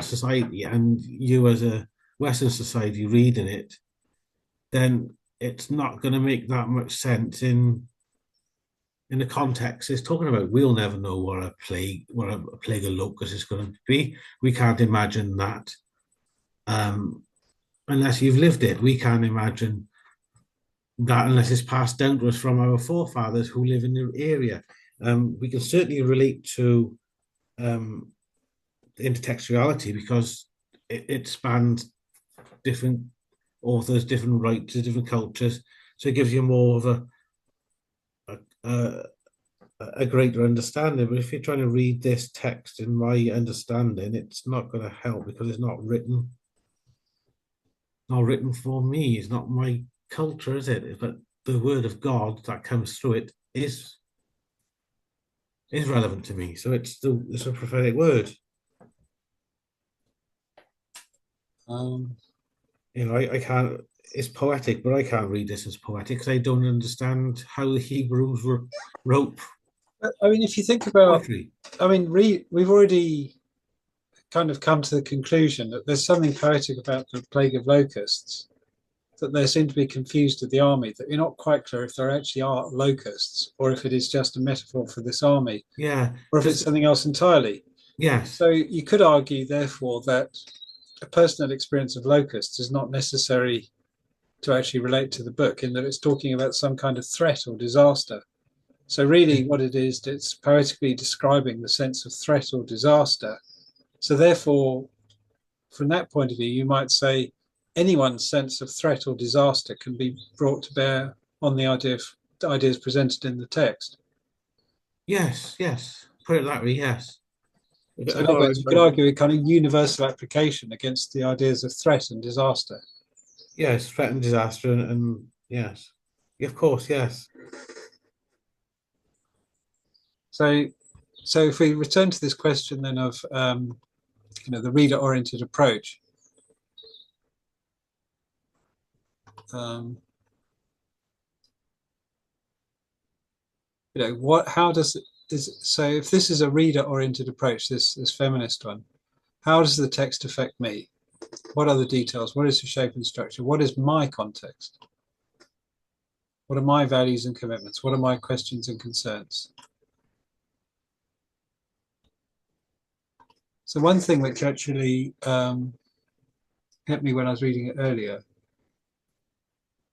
society, and you as a Western society reading it, then it's not going to make that much sense in the context it's talking about. We'll never know what a plague of locusts is going to be. We can't imagine that unless you've lived it. We can't imagine that unless it's passed down to us from our forefathers who live in the area. We can certainly relate to intertextuality because it spans different authors, different writers, different cultures, so it gives you more of a greater understanding. But if you're trying to read this text in my understanding, it's not going to help because it's not written for me. It's not my culture, is it? But the word of God that comes through it is relevant to me. So it's a prophetic word. I can't. It's poetic, but I can't read this as poetic because I don't understand how the Hebrews wrote. If you think about, poetry. We've already kind of come to the conclusion that there's something poetic about the plague of locusts, that they seem to be confused with the army, that you're not quite clear if there actually are locusts or if it is just a metaphor for this army. Yeah. Or if it's something else entirely. Yes. So you could argue, therefore, that a personal experience of locusts is not necessary to actually relate to the book, in that it's talking about some kind of threat or disaster. So really what it is, it's poetically describing the sense of threat or disaster. So therefore, from that point of view, you might say anyone's sense of threat or disaster can be brought to bear on the ideas presented in the text. Yes. Put it that way, yes. So in other words, you could argue a kind of universal application against the ideas of threat and disaster. Yes, threat and disaster, and yes, of course, yes. So if we return to this question then of the reader-oriented approach, how does so if this is a reader-oriented approach, this feminist one, how does the text affect me? What are the details? What is the shape and structure? What is my context? What are my values and commitments? What are my questions and concerns? So one thing which actually hit me when I was reading it earlier,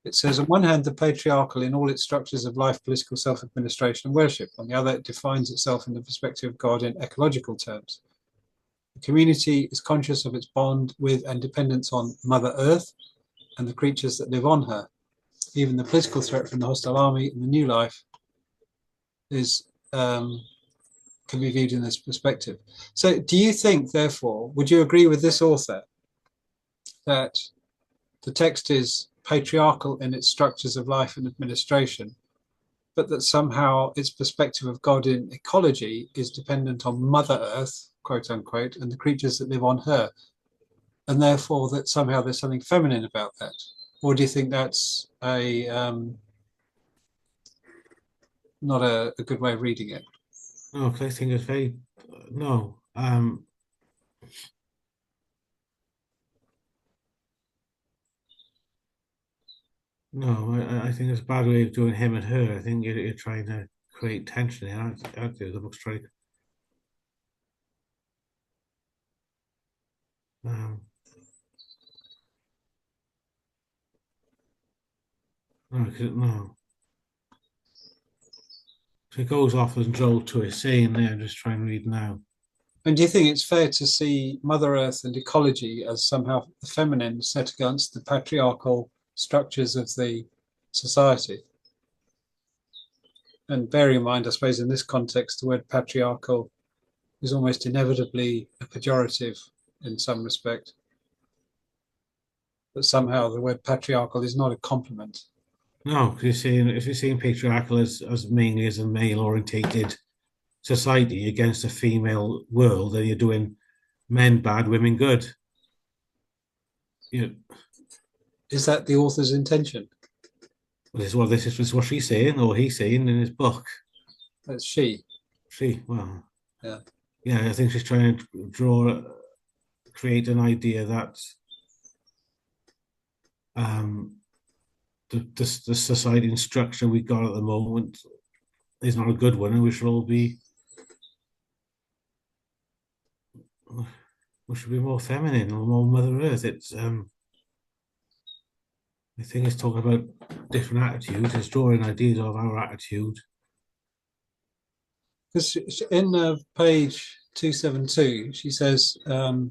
it says, on one hand, the patriarchal in all its structures of life, political self-administration and worship. On the other, it defines itself in the perspective of God in ecological terms. The community is conscious of its bond with and dependence on Mother Earth and the creatures that live on her. Even the political threat from the hostile army in the new life is can be viewed in this perspective. So do you think, therefore, would you agree with this author that the text is patriarchal in its structures of life and administration, but that somehow its perspective of God in ecology is dependent on Mother Earth, quote unquote, and the creatures that live on her, and therefore that somehow there's something feminine about that? Or do you think that's not a good way of reading it? No, because I think it's very no. No, I think it's a bad way of doing him and her. I think you're trying to create tension here. I'd do the book straight. No, no. So it goes off and Joel to his saying there. I'm just trying to read now. And do you think it's fair to see Mother Earth and ecology as somehow the feminine set against the patriarchal structures of the society? And bearing in mind, I suppose, in this context, the word patriarchal is almost inevitably a pejorative in some respect. But somehow the word patriarchal is not a compliment. No, because if you're seeing patriarchal as mainly as a male orientated society against a female world, then you're doing men bad, women good. Is that the author's intention? This is what she's saying, or he's saying in his book. That's she. She, well, yeah. I think she's trying to create an idea that the society and structure we got at the moment is not a good one, and we should be more feminine or more Mother Earth. It's I think it's talking about different attitudes. It's drawing ideas of our attitude. Because in page 272, she says, the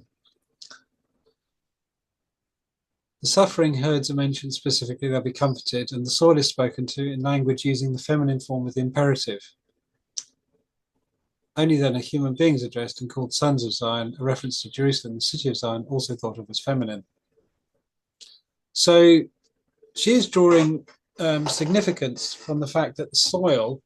suffering herds are mentioned specifically, they'll be comforted, and the soil is spoken to in language using the feminine form of the imperative. Only then are human beings addressed and called sons of Zion, a reference to Jerusalem, the city of Zion, also thought of as feminine. So she is drawing significance from the fact that the soil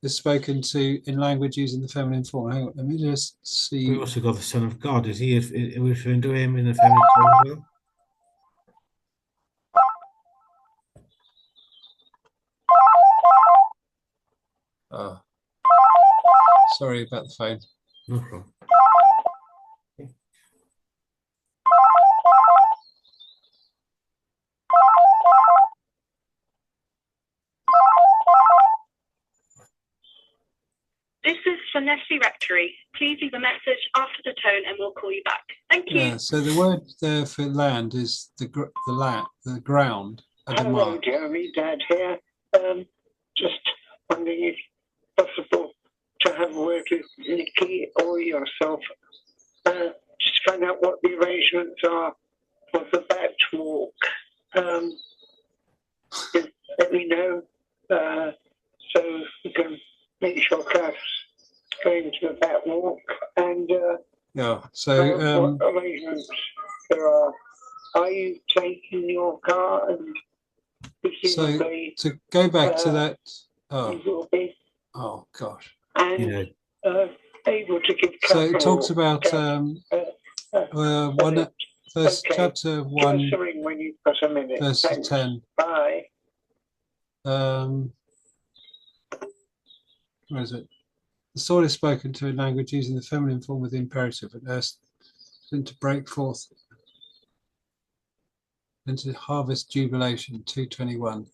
is spoken to in language using the feminine form. Hang on, let me just see. We also got the Son of God. Is he referring to him in the feminine form as well? Oh, sorry about the phone. No problem. This is for Nestle Rectory. Please leave a message after the tone and we'll call you back. Thank you. Yeah, so the word there for land is the ground. Hello, Jeremy, Dad here. Just wondering if possible to have a word with Nikki or yourself. Just find out what the arrangements are for the bat walk. Let me know so we can make sure Kath's going to the bat walk and yeah. So what arrangements there are. Are you taking your car and so to go back to that? Oh. You will be Oh gosh. and able to give So it capital talks about okay. chapter 1, Just a ring when you've got a minute. verse Thanks. 10. Bye. Where is it? The sword is spoken to in language using the feminine form of the imperative, and urged to break forth into harvest jubilation. 221.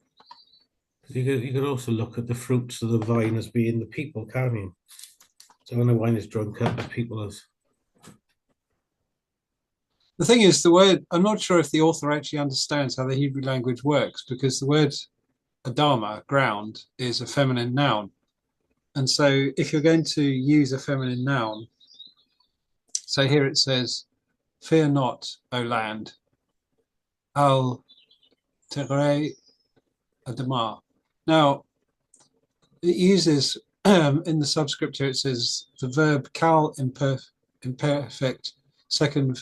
You could also look at the fruits of the vine as being the people, can't you? So when the wine is drunk up, the people is. The thing is, the word, I'm not sure if the author actually understands how the Hebrew language works, because the word Adama, ground, is a feminine noun. And so if you're going to use a feminine noun, so here it says, fear not, O land, al tere Adama. Now, it uses, in the subscript here, it says the verb kal imperfect, second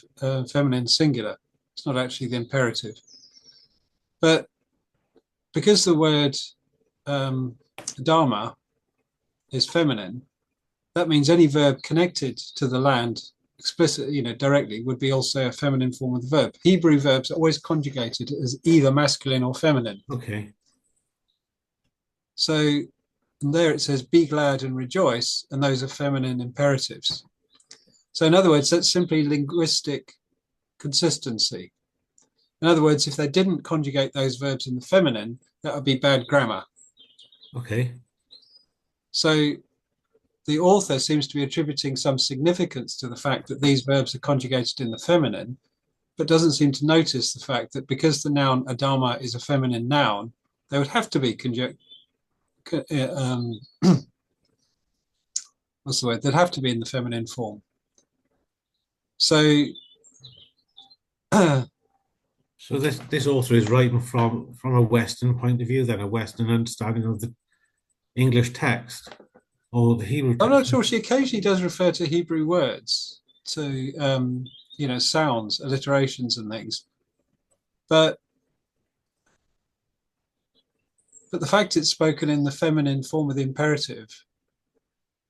feminine singular. It's not actually the imperative. But because the word Adama is feminine, that means any verb connected to the land explicitly, directly, would be also a feminine form of the verb. Hebrew verbs are always conjugated as either masculine or feminine. Okay. So there it says, be glad and rejoice, and those are feminine imperatives. So in other words, that's simply linguistic consistency. In other words, if they didn't conjugate those verbs in the feminine, that would be bad grammar. Okay. So the author seems to be attributing some significance to the fact that these verbs are conjugated in the feminine, but doesn't seem to notice the fact that because the noun Adama is a feminine noun, they would have to be what's the word? They'd have to be in the feminine form. So, so this author is writing from a Western point of view, then a Western understanding of the English text or the Hebrew text. I'm not sure. She occasionally does refer to Hebrew words, to sounds, alliterations, and things, but the fact it's spoken in the feminine form of the imperative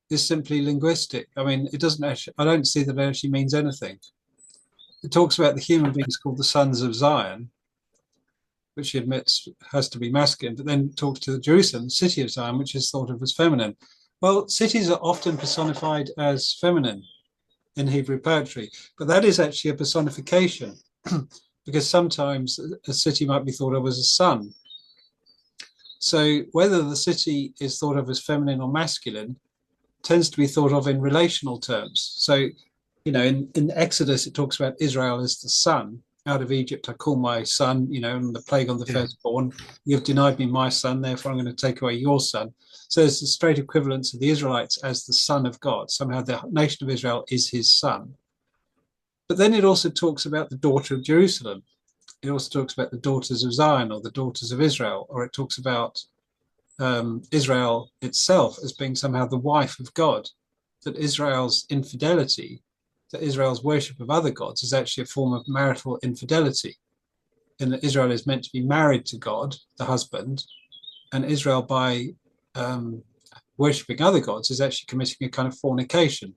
is simply linguistic. I mean, it doesn't actually, I don't see that it actually means anything. It talks about the human beings called the sons of Zion, which she admits has to be masculine, but then talks to Jerusalem, the city of Zion, which is thought of as feminine. Well, cities are often personified as feminine in Hebrew poetry, but that is actually a personification because sometimes a city might be thought of as a son. So whether the city is thought of as feminine or masculine tends to be thought of in relational terms. So, in Exodus, it talks about Israel as the son. Out of Egypt, I call my son, and the plague on the firstborn. You've denied me my son, therefore I'm going to take away your son. So there's the straight equivalence of the Israelites as the son of God. Somehow the nation of Israel is his son. But then it also talks about the daughter of Jerusalem. It also talks about the daughters of Zion or the daughters of Israel, or it talks about Israel itself as being somehow the wife of God, that Israel's infidelity, that Israel's worship of other gods is actually a form of marital infidelity, in that Israel is meant to be married to God, the husband, and Israel, by worshipping other gods, is actually committing a kind of fornication.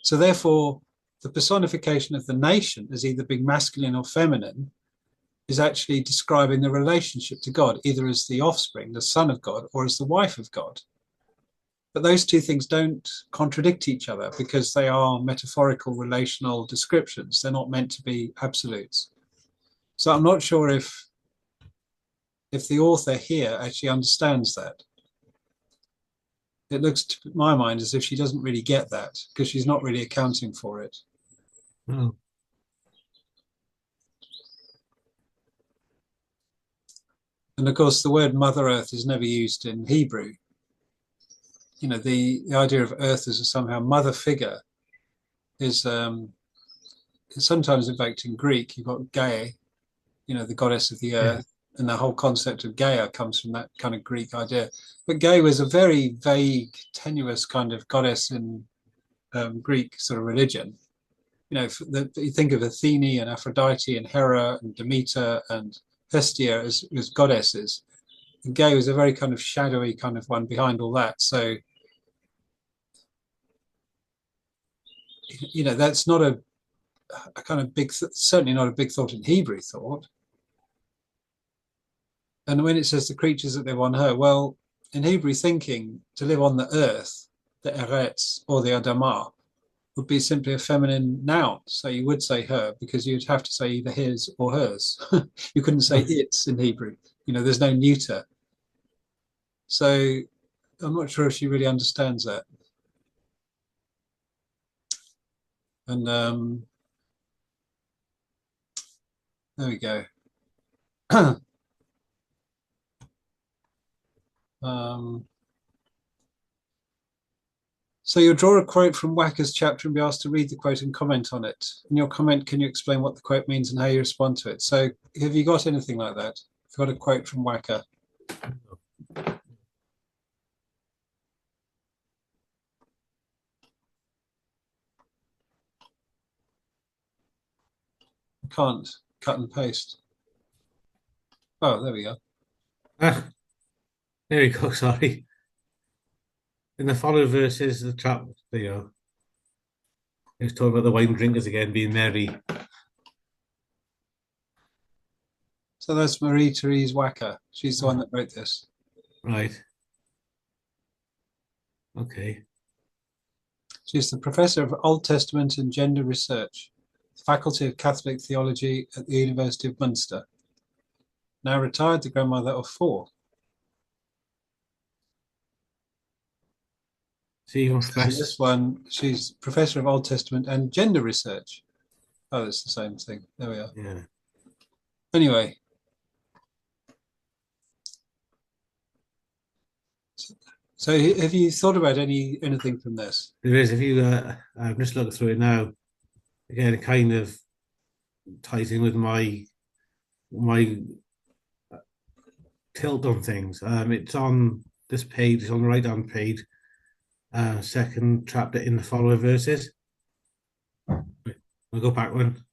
So therefore, the personification of the nation as either being masculine or feminine is actually describing the relationship to God, either as the offspring, the son of God, or as the wife of God. But those two things don't contradict each other because they are metaphorical relational descriptions. They're not meant to be absolutes. So I'm not sure if the author here actually understands that. It looks to my mind as if she doesn't really get that because she's not really accounting for it. Oh. And of course, the word Mother Earth is never used in Hebrew. The idea of Earth as a somehow mother figure is sometimes invoked in Greek. You've got Gaia, the goddess of the earth, and the whole concept of Gaia comes from that kind of Greek idea. But Gaia was a very vague, tenuous kind of goddess in Greek sort of religion. You think of Athene and Aphrodite and Hera and Demeter and Hestia as goddesses. And Gay was a very kind of shadowy kind of one behind all that. So, that's not a kind of certainly not a big thought in Hebrew thought. And when it says the creatures that live on her, well, in Hebrew thinking, to live on the earth, the Eretz or the Adamah, would be simply a feminine noun. So you would say her because you'd have to say either his or hers. You couldn't say its in Hebrew. There's no neuter. So I'm not sure if she really understands that. And there we go. So you'll draw a quote from Wacker's chapter and be asked to read the quote and comment on it. In your comment, can you explain what the quote means and how you respond to it? So have you got anything like that? You've got a quote from Wacker. Can't cut and paste. Oh, there we go. There you go, sorry. In the following verses, the chap, there you go. He was talking about the wine drinkers again being merry. So that's Marie-Therese Wacker. She's the one that wrote this. Right. Okay. She's the professor of Old Testament and Gender Research, Faculty of Catholic Theology at the University of Munster. Now retired, the grandmother of 4. See, This one, she's professor of Old Testament and Gender Research. Oh, it's the same thing. There we are. Yeah. Anyway. So have you thought about anything from this? There is, if you, I'm just looking through it now. Again, it kind of ties in with my tilt on things. It's on this page, it's on the right-hand page, second chapter in the following verses. We'll go back one.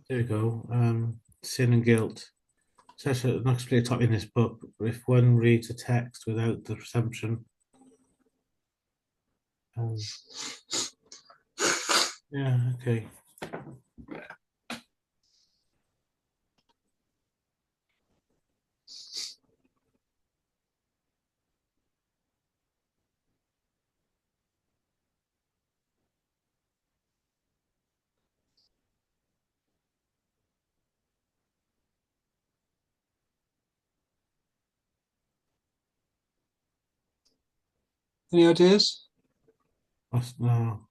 There we go. Sin and guilt. Such an explicit topic in this book. If one reads a text without the presumption, yeah, okay. Any ideas? No.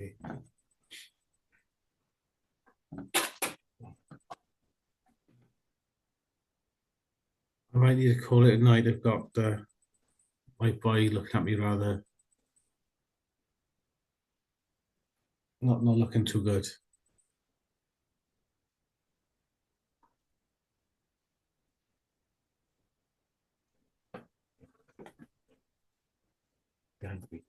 Okay. I might need to call it a night. I've got my boy looking at me rather not looking too good. Behind me.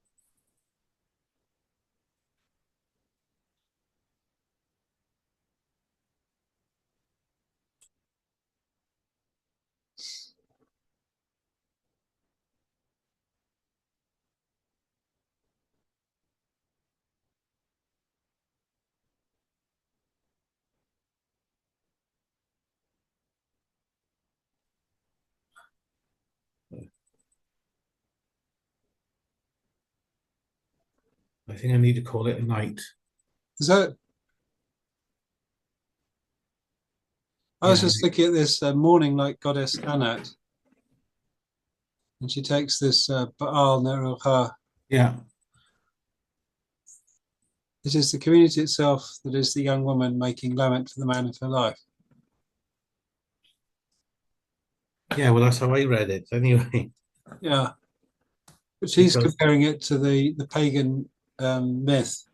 I think I need to call it a night. Is that? I was Yeah. just looking at this morning light goddess Anat, and she takes this Baal Neruha. Yeah. It is the community itself that is the young woman making lament for the man of her life. Yeah, well, that's how I read it anyway. Yeah, but she's Because, comparing it to the pagan myth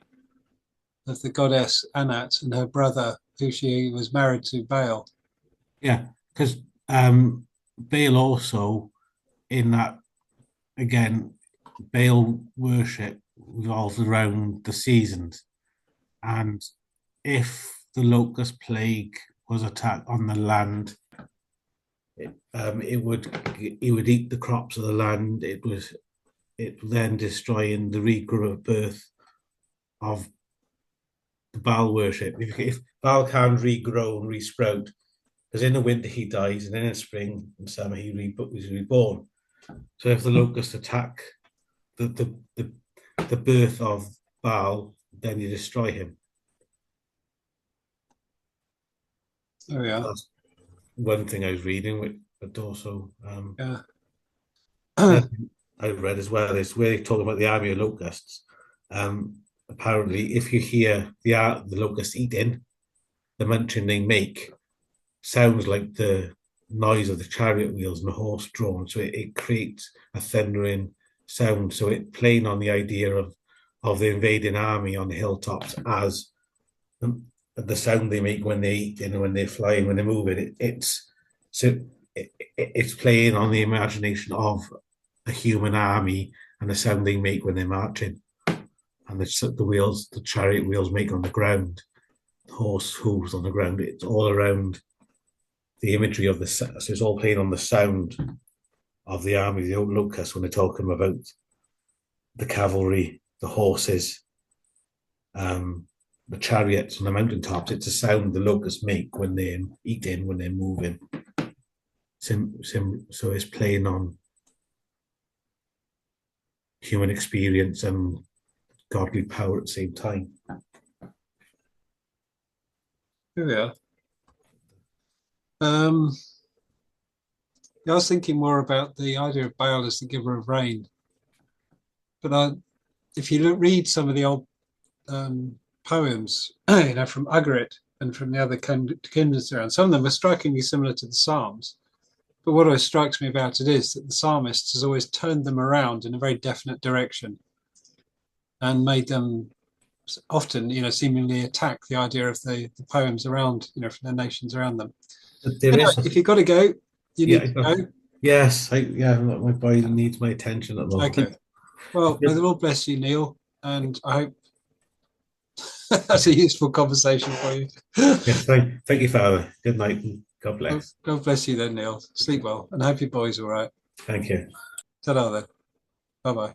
of the goddess Anat and her brother, who she was married to, Baal. yeah, because Baal also, in that, again, Baal worship revolves around the seasons. And if the locust plague was attacked on the land, it would eat the crops of the land. It then destroying the rebirth of the Baal worship. If Baal can regrow and resprout, because in the winter he dies, and then in spring and summer he's reborn. So if the locusts attack the birth of Baal, then you destroy him. Oh yeah, That's one thing I was reading, but also yeah. I read as well is where they talk about the army of locusts. Apparently, if you hear the locusts eating, the munching they make sounds like the noise of the chariot wheels and the horse drawn. So it creates a thundering sound. So it playing on the idea of the invading army on the hilltops as the sound they make when they eat and when they're flying, when they're moving. It's playing on the imagination of a human army and the sound they make when they're marching, and the chariot wheels make on the ground, the horse hooves on the ground. It's all around the imagery of so it's all playing on the sound of the army, the old locusts, when they're talking about the cavalry, the horses, the chariots on the mountaintops. It's a sound the locusts make when they're eating, when they're moving. So it's playing on human experience and godly power at the same time. Here we are. I was thinking more about the idea of Baal as the giver of rain. But if you read some of the old poems, from Ugarit and from the other kingdoms around, some of them are strikingly similar to the Psalms. But what always strikes me about it is that the psalmist has always turned them around in a very definite direction and made them often, seemingly attack the idea of the poems around, from the nations around them. Anyway, if you've got to go, you need to go. Yes, my body needs my attention at the moment. Okay. Well, may the Lord bless you, Neil, and I hope that's a useful conversation for you. Yes, thank you, Father. Good night, and God bless. God bless you then, Neil. Sleep well, and I hope your boy's all right. Thank you. Ta-da then. Bye-bye.